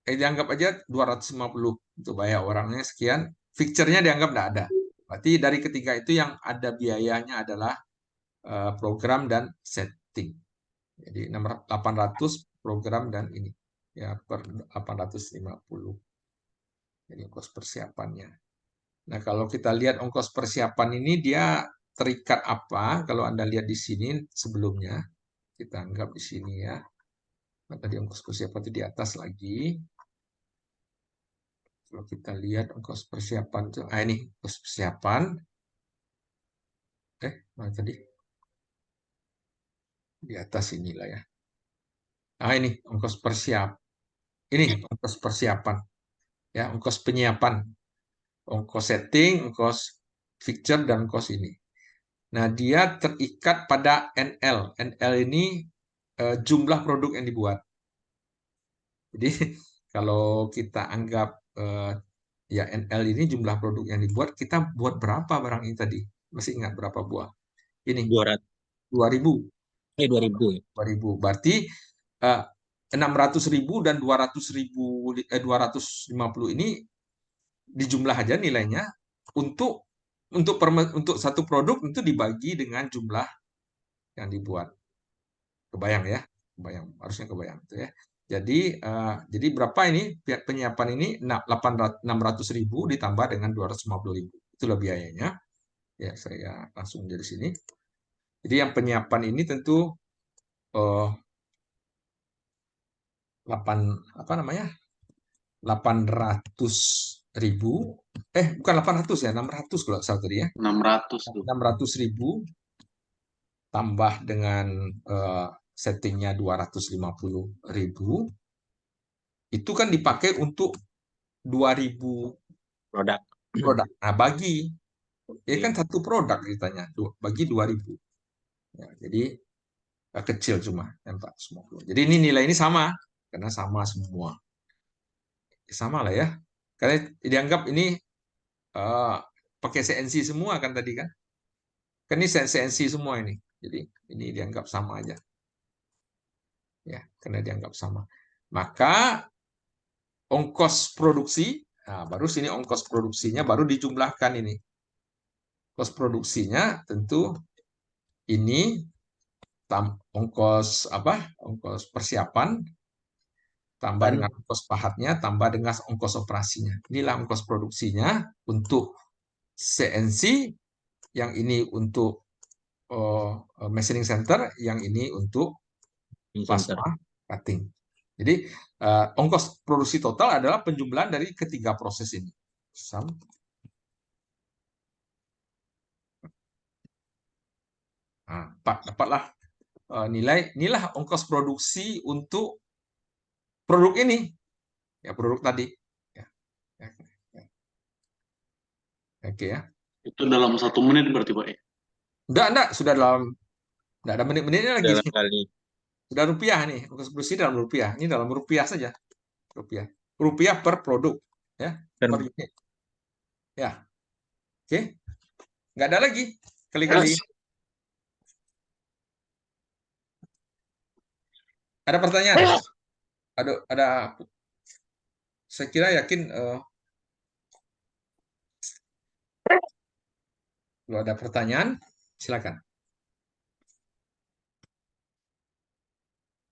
dianggap aja 250 untuk bayar orangnya sekian. Fixture-nya dianggap tidak ada. Berarti dari ketiga itu yang ada biayanya adalah program dan setting. Jadi 800 program dan ini ya per 850. Jadi ongkos persiapannya. Nah, kalau kita lihat ongkos persiapan ini dia terikat apa? Kalau Anda lihat di sini sebelumnya, kita anggap di sini ya. Nah, tadi ongkos persiapan itu di atas lagi. Kalau kita lihat ongkos persiapan itu, ini ongkos persiapan. Mana tadi? Di atas inilah ya. Ini ongkos persiap. Ini ongkos persiapan. Ya, ongkos penyiapan. Ongkos setting, ongkos fixture, dan ongkos ini. Nah, dia terikat pada NL. NL ini jumlah produk yang dibuat. Jadi, kalau kita anggap ya NL ini jumlah produk yang dibuat, kita buat berapa barang ini tadi? Masih ingat berapa buah? Ini 2.000. 2.000 ya. 2.000. Berarti 600.000 dan 200.000 250 ini dijumlah aja nilainya untuk satu produk itu dibagi dengan jumlah yang dibuat. Kebayang ya? Kebayang, harusnya kebayang itu ya. Jadi berapa ini penyiapan ini 600.000 ditambah dengan 250.000. Itulah biayanya. Ya, saya langsung dari sini. Jadi yang penyiapan ini tentu 800.000, bukan 800 ya, 600 kalau salah tadi ya. 600 tuh. 600.000 tambah dengan settingnya 250.000, itu kan dipakai untuk 2.000 produk. Nah, bagi ya kan satu produk ceritanya, bagi 2.000. Ya, jadi kecil cuma 450. Jadi ini nilai ini sama karena sama semua. Sama lah ya. Karena dianggap ini pakai CNC semua kan tadi kan. Kan ini CNC semua ini. Jadi ini dianggap sama aja. Ya, karena dianggap sama. Maka ongkos produksi, nah baru sini ongkos produksinya baru dijumlahkan ini. Ongkos produksinya tentu ini ongkos Ongkos persiapan tambah dengan ongkos pahatnya tambah dengan ongkos operasinya. Inilah ongkos produksinya untuk CNC, yang ini untuk machining center, yang ini untuk plasma cutting. Jadi ongkos produksi total adalah penjumlahan dari ketiga proses ini. Nah, dapatlah nilai, inilah ongkos produksi untuk produk ini, ya produk tadi. Oke ya. Itu dalam 1 menit berarti Pak ya? Enggak, sudah enggak ada menit-menitnya lagi. Dalam kali. Sudah rupiah nih, ongkos produksi dalam rupiah. Ini dalam rupiah saja. Rupiah per produk, ya, per unit. Ya. Oke. Enggak ada lagi. Kali-kali. Ada pertanyaan? Ada. Saya kira yakin kalau ada pertanyaan, silakan.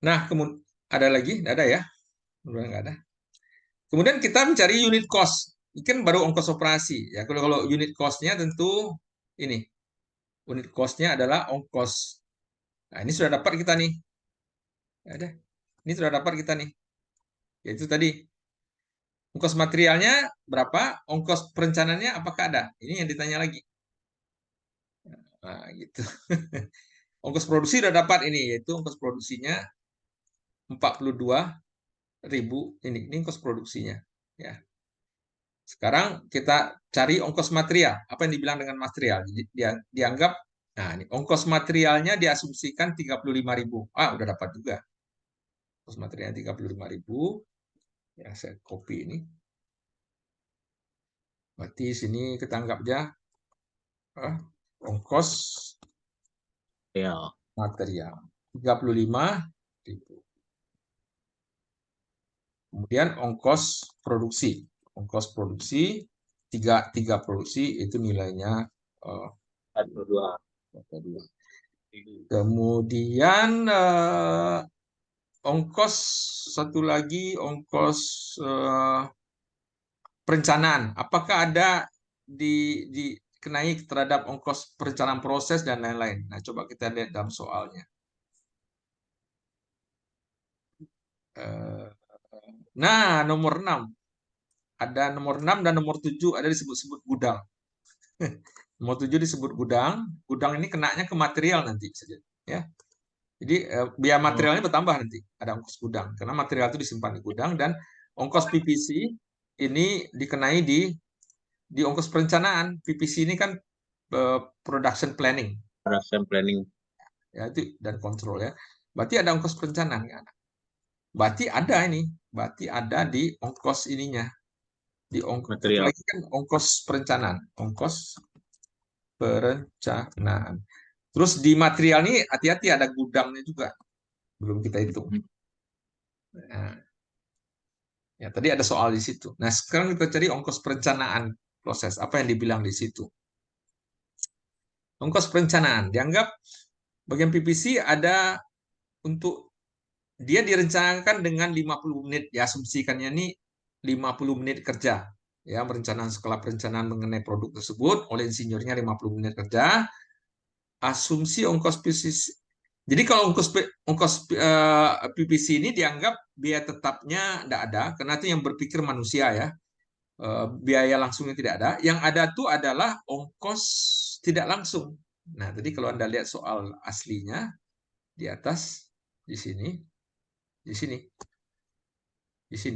Nah, kemudian ada lagi? Tidak ada ya? Nggak ada. Kemudian kita mencari unit cost. Ini kan baru ongkos operasi. Ya, kalau unit cost-nya tentu ini. Unit cost-nya adalah ongkos. Nah, ini sudah dapat kita nih. Ada. Ini sudah dapat kita nih. Yaitu tadi. Ongkos materialnya berapa? Ongkos perencanaannya apakah ada? Ini yang ditanya lagi. Nah, gitu. Ongkos produksi sudah dapat ini, yaitu ongkos produksinya 42.000. Ini ongkos produksinya. Ya. Sekarang kita cari ongkos material. Apa yang dibilang dengan material? Dia dianggap, nah ini ongkos materialnya diasumsikan 35.000. Udah dapat juga. Ongkos materialnya 35.000. Ya, saya copy ini. Berarti sini kita anggap aja ongkos Ya. material 35.000. Kemudian ongkos produksi. Ongkos produksi, tiga produksi itu nilainya 42. 2. Kemudian ongkos satu lagi, ongkos perencanaan. Apakah ada dikenai terhadap ongkos perencanaan proses dan lain-lain? Nah, coba kita lihat dalam soalnya. Nah, nomor 6. Ada nomor 6 dan nomor 7 ada disebut-sebut gudang. Nomor 7 disebut gudang. Gudang ini kenanya ke material nanti saja, ya. Jadi biaya materialnya bertambah nanti, ada ongkos gudang karena material itu disimpan di gudang, dan ongkos PPC ini dikenai di ongkos perencanaan. PPC ini kan production planning, Production planning. ya, itu dan kontrol, ya. Berarti ada ongkos perencanaan, ya. Berarti ada di ongkos ininya, di ongkos satu Material. lagi kan ongkos perencanaan, Terus di material ini hati-hati, ada gudangnya juga, belum kita hitung. Nah, ya, tadi ada soal di situ. Nah, sekarang kita cari ongkos perencanaan proses. Apa yang dibilang di situ? Ongkos perencanaan dianggap bagian PPC ada untuk dia direncanakan dengan 50 menit. Diasumsikannya ini 50 menit kerja. Ya, perencanaan skala perencanaan mengenai produk tersebut oleh insinyurnya 50 menit kerja. Asumsi ongkos PPC. Jadi kalau ongkos PPC ini dianggap biaya tetapnya tidak ada, karena itu yang berpikir manusia, ya. Biaya langsungnya tidak ada. Yang ada tuh adalah ongkos tidak langsung. Nah, tadi kalau Anda lihat soal aslinya di atas, di sini,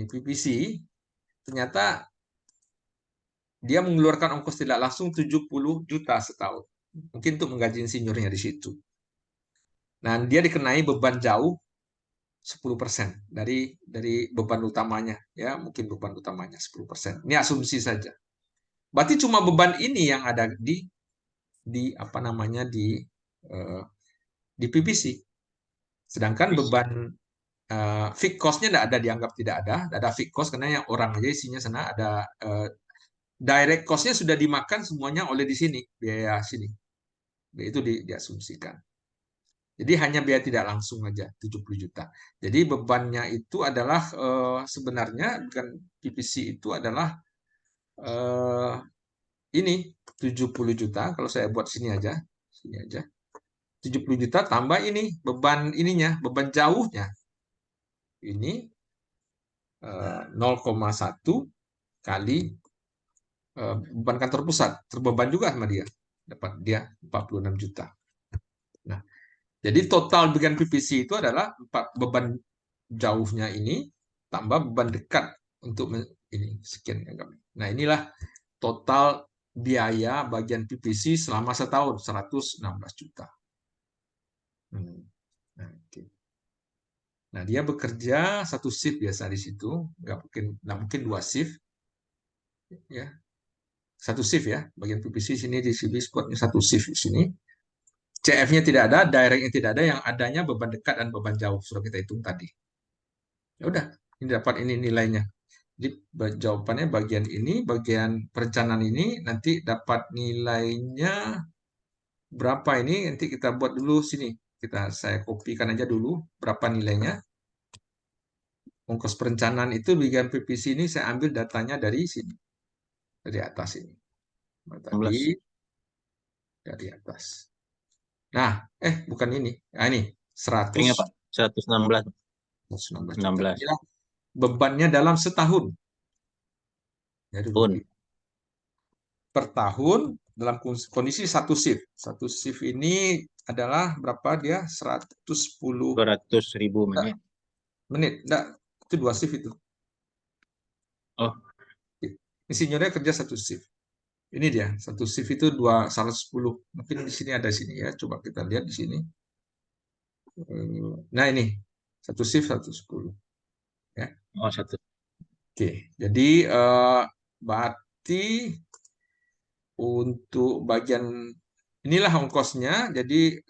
PPC, ternyata dia mengeluarkan ongkos tidak langsung 70 juta setahun. Mungkin untuk menggaji insinyurnya di situ. Nah, dia dikenai beban jauh 10% dari beban utamanya, ya, mungkin beban utamanya 10%. Ini asumsi saja. Berarti cuma beban ini yang ada di apa namanya di PPC. Sedangkan beban fixed cost-nya dianggap tidak ada fixed cost karena yang orang aja isinya sana, ada direct cost-nya sudah dimakan semuanya oleh di sini, biaya sini. Itu diasumsikan. Jadi hanya biaya tidak langsung aja 70 juta. Jadi bebannya itu adalah sebenarnya bukan PPC, itu adalah ini 70 juta. Kalau saya buat sini aja 70 juta tambah ini beban ininya, beban jauhnya ini 0,1 kali beban kantor pusat, terbeban juga sama dia, dapat dia 46 juta. Nah, jadi total bagian PPC itu adalah beban jauhnya ini tambah beban dekat untuk ini sekian. Nah, inilah total biaya bagian PPC selama setahun, 116 juta. Nah, okay. Nah, dia bekerja satu shift biasa di situ, nggak mungkin 2 shift, ya. Satu shift, ya, bagian PPC sini di sini spotnya satu shift di sini. CF-nya tidak ada, direct-nya tidak ada, yang adanya beban dekat dan beban jauh sudah kita hitung tadi. Ya udah, ini dapat ini nilainya. Jadi jawabannya bagian ini, bagian perencanaan ini nanti dapat nilainya berapa ini, nanti kita buat dulu sini. Saya kopikan aja dulu berapa nilainya. Ongkos perencanaan itu bagian PPC ini saya ambil datanya dari sini. Dari atas ini. Tadi dari atas. Nah, bukan ini. Nah, ini 100. Ini Pak, 116. 116 juta. Inilah bebannya dalam setahun. Jadi per tahun dalam kondisi satu shift. Satu shift ini adalah berapa dia? 110 200.000 menit. Menit. Enggak, itu 2 shift itu. Oh. insinyurnya kerja satu shift. Ini dia, satu shift itu 110. Mungkin di sini ada sini ya. Coba kita lihat di sini. Nah ini, satu shift 110. Ya. Oh, satu. Oke, jadi berarti untuk bagian inilah ongkosnya. Jadi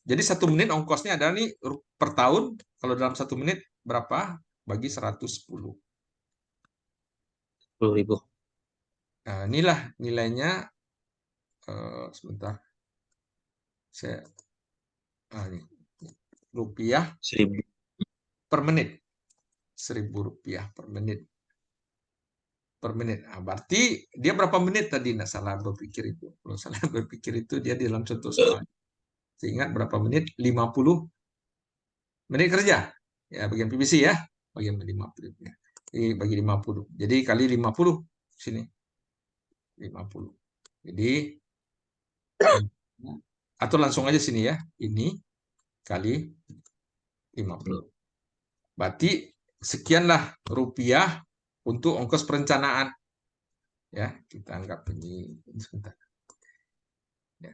1 menit ongkosnya adalah nih per tahun. Kalau dalam 1 menit berapa? Bagi 110. 10.000. Nah, inilah nilainya. Sebentar. Ini, rupiah 1.000. per menit. 1.000 rupiah per menit. Nah, berarti dia berapa menit tadi? Nggak salah berpikir itu. Kalau salah berpikir itu dia di dalam contoh soal. Seingat berapa menit? 50 menit kerja. Ya, bagian PVC ya. Bagian 50. Ya. Ini bagi 50. Jadi kali 50 sini. 50. Jadi atau langsung aja sini ya. Ini kali 50. Berarti sekianlah rupiah untuk ongkos perencanaan. Ya, kita anggap ini sebentar. Ya.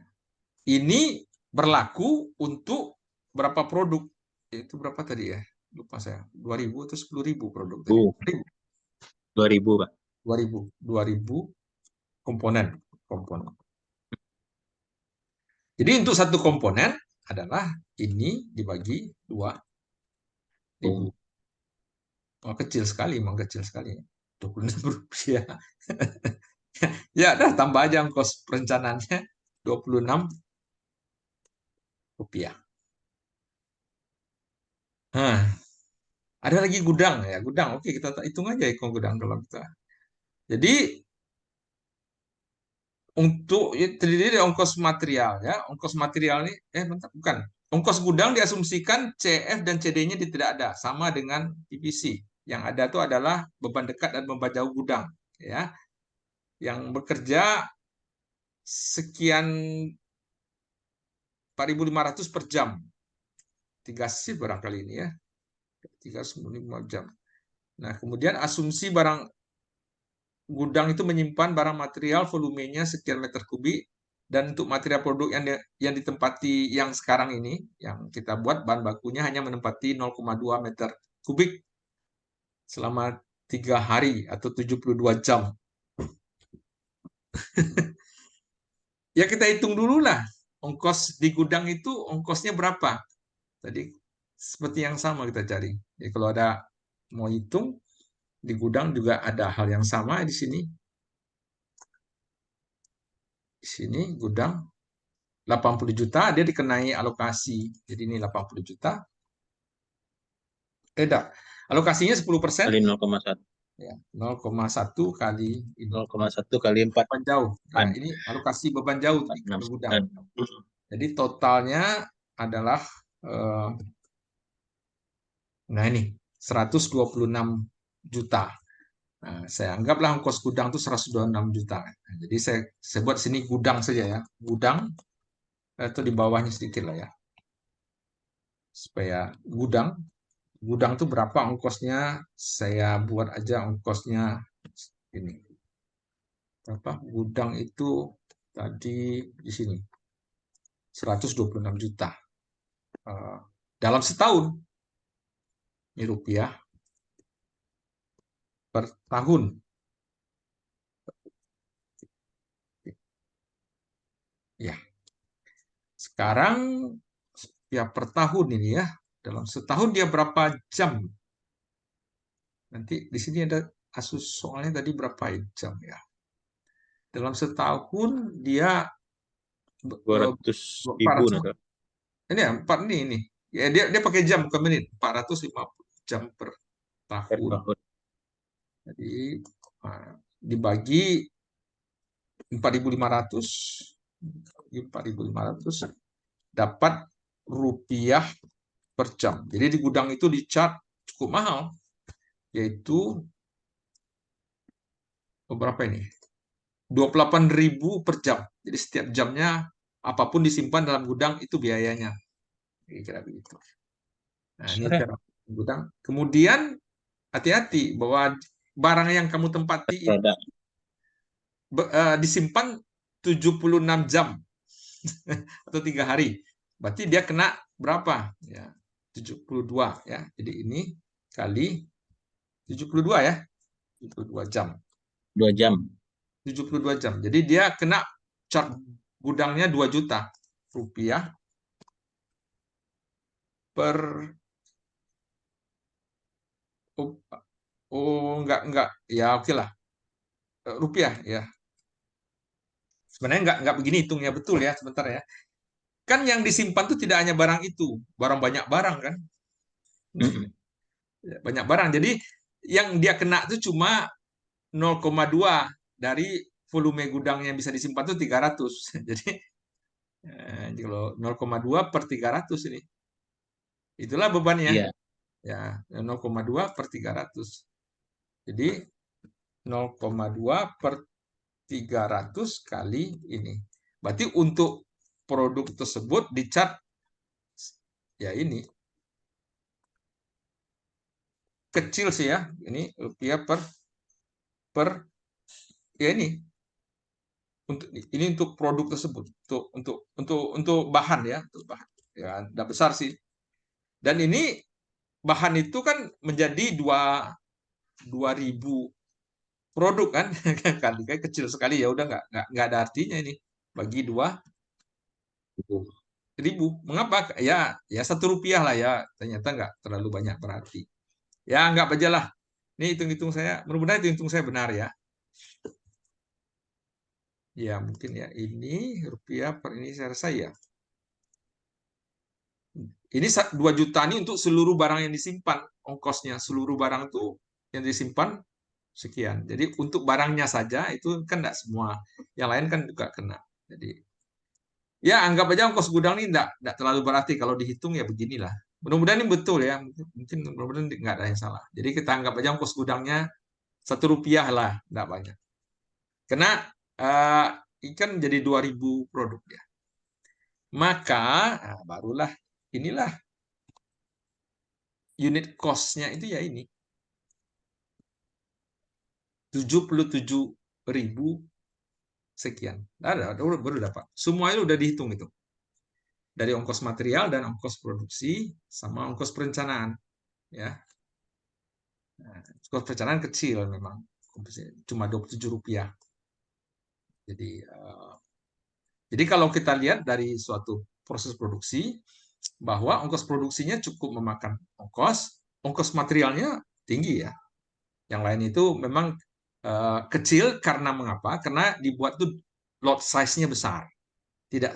Ini berlaku untuk berapa produk? Itu berapa tadi ya? Lupa saya. 2.000 atau 10.000 produk tadi? 2.000, Pak. 2.000 komponen. Jadi untuk satu komponen adalah ini dibagi 2.000. Oh, kecil sekali, memang kecil sekali. 26 rupiah. Ya, dah tambah aja ongkos perencanaannya 26 rupiah. Nah, ada lagi gudang ya, gudang. Oke, kita hitung aja ikon gudang kalau kita. Jadi untuk terdiri dari ongkos material ya, ongkos material ini bukan. Ongkos gudang diasumsikan CF dan CD-nya tidak ada, sama dengan PVC. Yang ada itu adalah beban dekat dan beban jauh gudang ya. Yang bekerja sekian 4.500 per jam. 3 shift barangkali ini ya. 395 jam. Nah, kemudian asumsi barang gudang itu menyimpan barang material volumenya sekian meter kubik, dan untuk material produk yang ditempati yang sekarang ini, yang kita buat bahan bakunya hanya menempati 0,2 meter kubik selama 3 hari atau 72 jam. Ya kita hitung dulu lah, ongkos di gudang itu ongkosnya berapa? Tadi seperti yang sama kita cari. Jadi kalau ada mau hitung, di gudang juga ada hal yang sama di sini. Di sini gudang 80 juta, dia dikenai alokasi. Jadi ini 80 juta. Tidak. Alokasinya 10%. Kali 0,1. Ya, 0,1 kali ini. 0,1 kali 4. Beban jauh. Nah, ini alokasi beban jauh di gudang. Jadi totalnya adalah nah ini 126 juta. Nah, saya anggaplah ongkos gudang itu 126 juta. Nah, jadi saya buat sini gudang saja ya. Gudang atau di bawahnya sedikit lah ya. Supaya gudang itu berapa ongkosnya? Saya buat aja ongkosnya ini. Berapa? Gudang itu tadi di sini 126 juta. Dalam setahun. Ini rupiah per tahun. Ya. Sekarang ya per tahun ini ya. Dalam setahun dia berapa jam? Nanti di sini ada kasus soalnya tadi berapa jam ya. Dalam setahun dia 200.000. Ini ya, 4 ini. Ya dia pakai jam bukan menit. 450 jam per tahun. Jadi dibagi 4.500 dapat rupiah per jam. Jadi di gudang itu dicat cukup mahal, yaitu berapa ini? 28.000 per jam. Jadi setiap jamnya apapun disimpan dalam gudang itu biayanya. Kira begitu. Nah, ini cara gudang. Kemudian hati-hati bahwa barang yang kamu tempati disimpan 76 jam atau 3 hari. Berarti dia kena berapa? Ya, 72 ya. Jadi ini kali 72 ya. 72 jam. 2 jam. 72 jam. Jadi dia kena charge gudangnya 2 juta rupiah per enggak ya, oke lah. Rupiah ya. Sebenarnya enggak begini hitungnya, betul ya, sebentar ya. Kan yang disimpan itu tidak hanya barang itu, banyak barang kan. Banyak barang. Jadi yang dia kena itu cuma 0,2 dari volume gudang yang bisa disimpan itu 300. Jadi kalau 0,2 per 300 ini. Itulah bebannya. Iya. Ya, 0,2 per 300. Jadi 0,2 per 300 kali ini. Berarti untuk produk tersebut dicat ya ini kecil sih ya. Ini rupiah per ya ini. Untuk produk tersebut, untuk bahan ya, untuk bahan. Ya, tidak besar sih. Dan ini bahan itu kan menjadi 2.000 produk kan, kayak kecil sekali ya, udah nggak ada artinya ini bagi 2.000. Mengapa? Ya 1 rupiah lah ya, ternyata nggak terlalu banyak berarti. Ya nggak aja lah. Ini hitung-hitung saya, mudah-mudahan hitung saya benar ya. Ya mungkin ya ini rupiah per ini saya rasa ya. Ini 2 juta ini untuk seluruh barang yang disimpan, ongkosnya seluruh barang itu yang disimpan sekian. Jadi untuk barangnya saja itu kan tidak semua, yang lain kan juga kena. Jadi ya anggap aja ongkos gudang ini tidak terlalu berarti kalau dihitung ya beginilah. Mudah-mudahan ini betul ya, mungkin mudah-mudahan nggak ada yang salah. Jadi kita anggap aja ongkos gudangnya 1 rupiah lah, tidak banyak. Karena ikan jadi 2.000 produk ya. Maka barulah inilah unit cost-nya itu ya ini. 77.000 sekian. Baru dapat. Semua itu udah dihitung itu. Dari ongkos material dan ongkos produksi sama ongkos perencanaan. Ya. Nah, ongkos perencanaan kecil memang. Cuma 27 rupiah. Jadi kalau kita lihat dari suatu proses produksi, bahwa ongkos produksinya cukup memakan ongkos materialnya tinggi ya. Yang lain itu memang kecil karena mengapa? Karena dibuat tuh lot size-nya besar. Tidak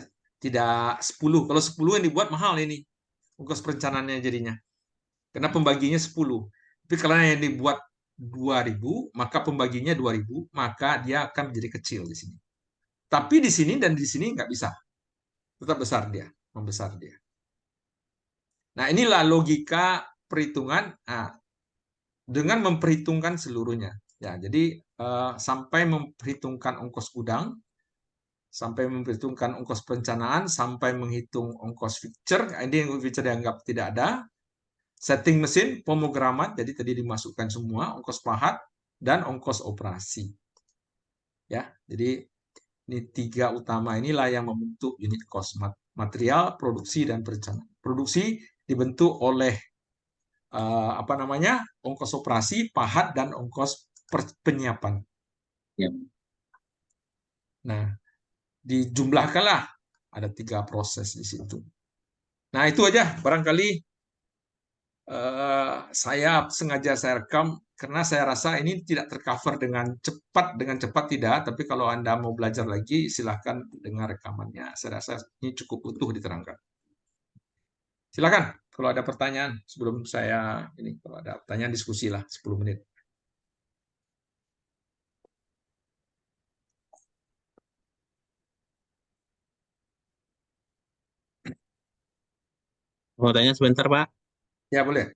10. Kalau 10 yang dibuat mahal ini. Ongkos perencanaannya jadinya. Karena pembaginya 10. Tapi karena yang dibuat 2.000, maka pembaginya 2.000, maka dia akan menjadi kecil di sini. Tapi di sini dan di sini nggak bisa. Tetap besar dia, membesar dia. Nah, inilah logika perhitungan dengan memperhitungkan seluruhnya. Ya, jadi sampai memperhitungkan ongkos gudang, sampai memperhitungkan ongkos perencanaan, sampai menghitung ongkos fixture. Ini yang fixture dianggap tidak ada. Setting mesin, pemrograman, jadi tadi dimasukkan semua, ongkos pahat, dan ongkos operasi. Ya, jadi ini 3 utama inilah yang membentuk unit cost: material, produksi, dan perencanaan. Produksi dibentuk oleh ongkos operasi, pahat, dan ongkos penyiapan. Ya. Nah, dijumlahkanlah ada 3 proses di situ. Nah, itu aja barangkali saya sengaja saya rekam karena saya rasa ini tidak tercover dengan cepat tidak, tapi kalau Anda mau belajar lagi silahkan dengar rekamannya. Saya rasa ini cukup utuh diterangkan. Silakan kalau ada pertanyaan sebelum saya ini, kalau ada pertanyaan diskusilah 10 menit. Mau tanya sebentar, Pak. Ya, boleh.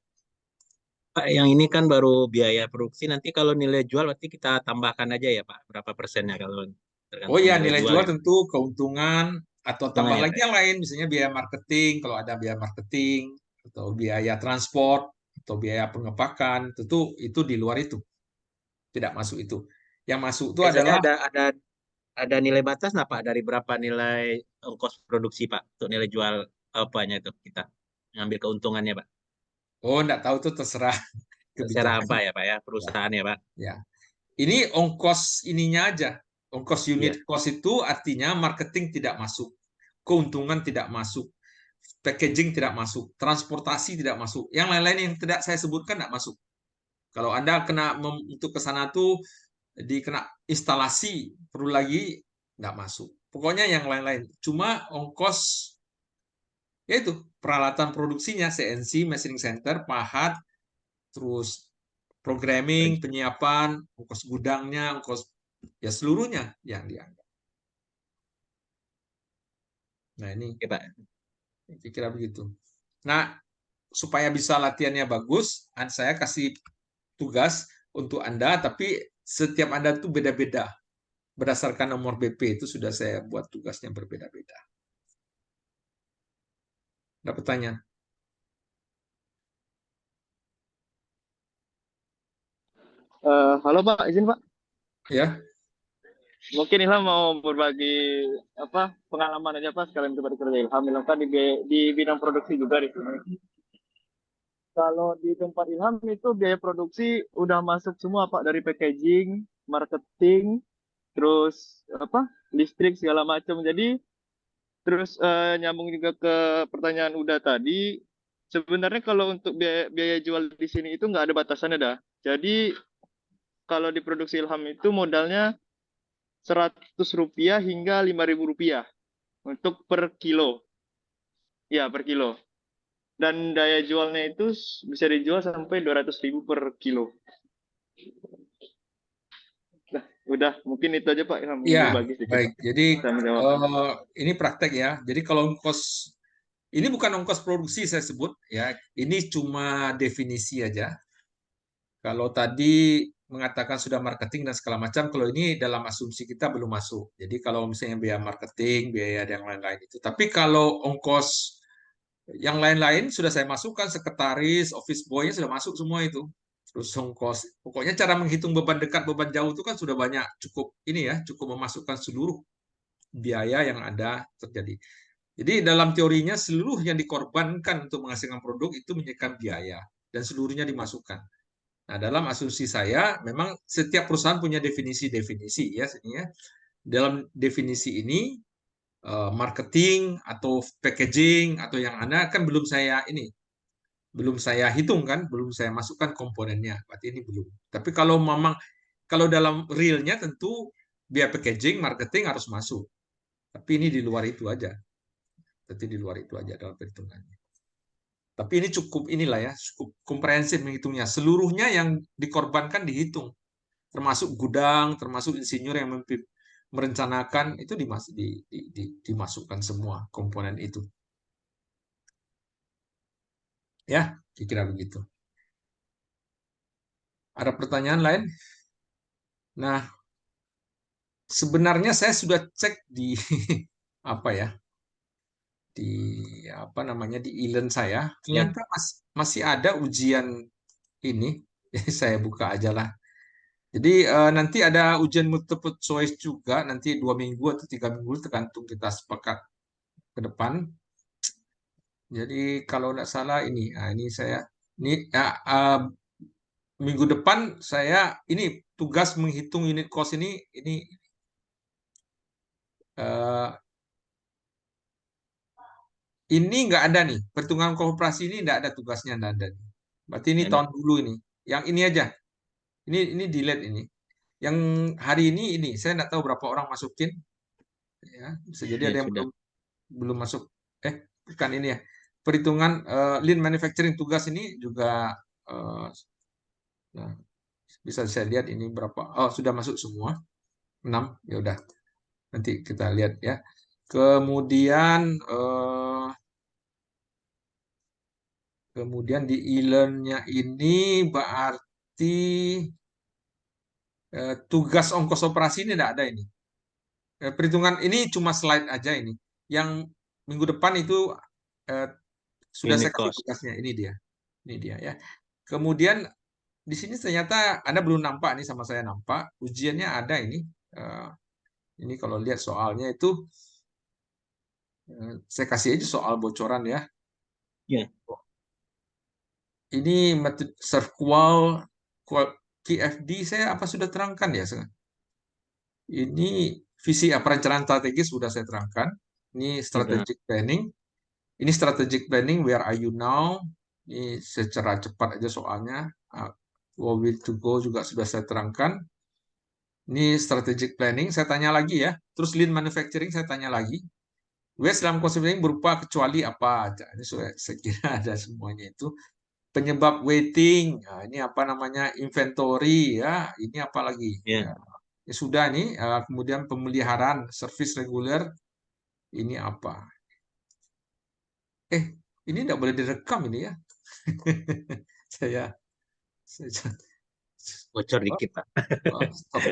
Pak, yang ini kan baru biaya produksi. Nanti kalau nilai jual berarti kita tambahkan aja ya, Pak. Berapa persennya kalau Oh tergantung ya, nilai nilai jual jual ya? tentu keuntungan atau Hitungan tambah ya, lagi Pak. yang lain, misalnya biaya marketing, kalau ada biaya marketing atau biaya transport atau biaya pengepakan, tentu itu di luar itu. Tidak masuk itu. Yang masuk itu Biasanya adalah ada ada nilai batas nggak Pak? Dari berapa nilai ongkos produksi Pak untuk nilai jual apanya itu kita ngambil keuntungannya Pak? Oh, enggak tahu tuh terserah Terserah kebijakan. apa ya Pak ya Ya, perusahaan ya Pak? ya. Ini ongkos ininya aja. Ongkos Iya. unit cost itu artinya marketing tidak masuk, keuntungan tidak masuk, packaging tidak masuk, transportasi tidak masuk. Yang lain-lain yang tidak saya sebutkan tidak masuk. Kalau Anda kena untuk ke sana tuh dikena instalasi perlu lagi nggak masuk. Pokoknya yang lain-lain. Cuma ongkos yaitu peralatan produksinya CNC, machining center, pahat, terus programming, penyiapan, ongkos gudangnya, ongkos ya seluruhnya yang dianggap. Nah ini Oke Pak. kira-kira begitu. Nah supaya bisa latihannya bagus, saya kasih tugas untuk Anda, tapi setiap Anda tuh beda-beda. Berdasarkan nomor BP itu sudah saya buat tugasnya berbeda-beda. Ada pertanyaan? Halo Pak, izin Pak. Ya, Mungkin Ilham mau berbagi pengalaman aja Pak sekalian kepada kerja Ilham. Ilham kan di bidang produksi juga di sini. Kalau di tempat Ilham itu biaya produksi udah masuk semua Pak dari packaging, marketing, terus listrik segala macam. Jadi terus nyambung juga ke pertanyaan udah tadi. Sebenarnya kalau untuk biaya jual di sini itu nggak ada batasannya dah. Jadi kalau di produksi Ilham itu modalnya Rp100 hingga Rp5.000 untuk per kilo. Ya, per kilo. Dan daya jualnya itu bisa dijual sampai 200.000 per kilo. Nah, udah mungkin itu aja Pak yang ya, berbagi sedikit baik. Pak. Jadi Saya menjawab. ini praktek ya. Jadi kalau ongkos ini bukan ongkos produksi saya sebut ya. Ini cuma definisi aja. Kalau tadi mengatakan sudah marketing dan segala macam, kalau ini dalam asumsi kita belum masuk. Jadi kalau misalnya biaya marketing, biaya yang lain-lain itu. Tapi kalau ongkos yang lain-lain sudah saya masukkan, sekretaris, office boy-nya sudah masuk semua itu. Terus ongkos. Pokoknya cara menghitung beban dekat, beban jauh itu kan sudah banyak, cukup ini ya, cukup memasukkan seluruh biaya yang ada terjadi. Jadi dalam teorinya seluruh yang dikorbankan untuk menghasilkan produk itu menyediakan biaya dan seluruhnya dimasukkan. Nah, dalam asumsi saya, memang setiap perusahaan punya definisi-definisi ya. Dalam definisi ini, marketing atau packaging atau yang ada kan belum saya hitung kan, belum saya masukkan komponennya. Berarti ini belum. Tapi kalau memang kalau dalam realnya tentu biaya packaging, marketing harus masuk. Tapi ini di luar itu aja. Berarti di luar itu aja dalam perhitungannya. Tapi ini cukup inilah ya, cukup komprehensif menghitungnya. Seluruhnya yang dikorbankan dihitung. Termasuk gudang, termasuk insinyur yang merencanakan itu dimasukkan semua komponen itu. Ya, kira-kira begitu. Ada pertanyaan lain? Nah, sebenarnya saya sudah cek di apa ya? Di apa namanya di e-learn saya, Ya, ternyata masih ada ujian ini. Jadi saya buka aja lah. Jadi nanti ada ujian multiple choice juga nanti 2 minggu atau 3 minggu tergantung kita sepakat ke depan. Jadi kalau tidak salah ini, nah ini saya ini minggu depan saya ini tugas menghitung unit cost ini eh, ini nggak ada nih perhitungan koperasi ini nggak ada tugasnya nggak ada. Berarti ini ada. tahun dulu ini. Yang ini aja. Ini delete ini. Yang hari ini saya nggak tahu berapa orang masukin ya. Bisa jadi Ya ada yang sudah. belum belum masuk. Bukan ini ya. Perhitungan lean manufacturing tugas ini juga nah, bisa saya lihat ini berapa. Oh, sudah masuk semua. 6. Ya udah. Nanti kita lihat ya. Kemudian di e-learn-nya ini berarti tugas ongkos operasi ini tidak ada ini. Perhitungan ini cuma slide aja ini. Yang minggu depan itu eh, sudah saya Unit kasih cost. tugasnya. Ini dia ya. Kemudian di sini ternyata Anda belum nampak nih sama saya nampak. Ujiannya ada ini. Eh, Ini kalau lihat soalnya itu, saya kasih aja soal bocoran ya. Ya. Ini metode serve qual, QFD saya apa sudah terangkan ya? Ini visi perencanaan strategis sudah saya terangkan. Ini Sudah. strategic planning. Ini strategic planning, where are you now? Ini secara cepat aja soalnya. Where will to go juga sudah saya terangkan. Ini strategic planning, saya tanya lagi ya. Terus lean manufacturing saya tanya lagi. Waste dalam konsep ini berupa kecuali apa? Ini saya kira ada semuanya itu. Penyebab waiting, nah, ini apa namanya, inventory ya. Ini apa lagi? Ya. Ya sudah nih. Kemudian pemeliharaan service reguler, ini apa? Ini tidak boleh direkam ini ya. saya Bocor dikit, Pak. stop.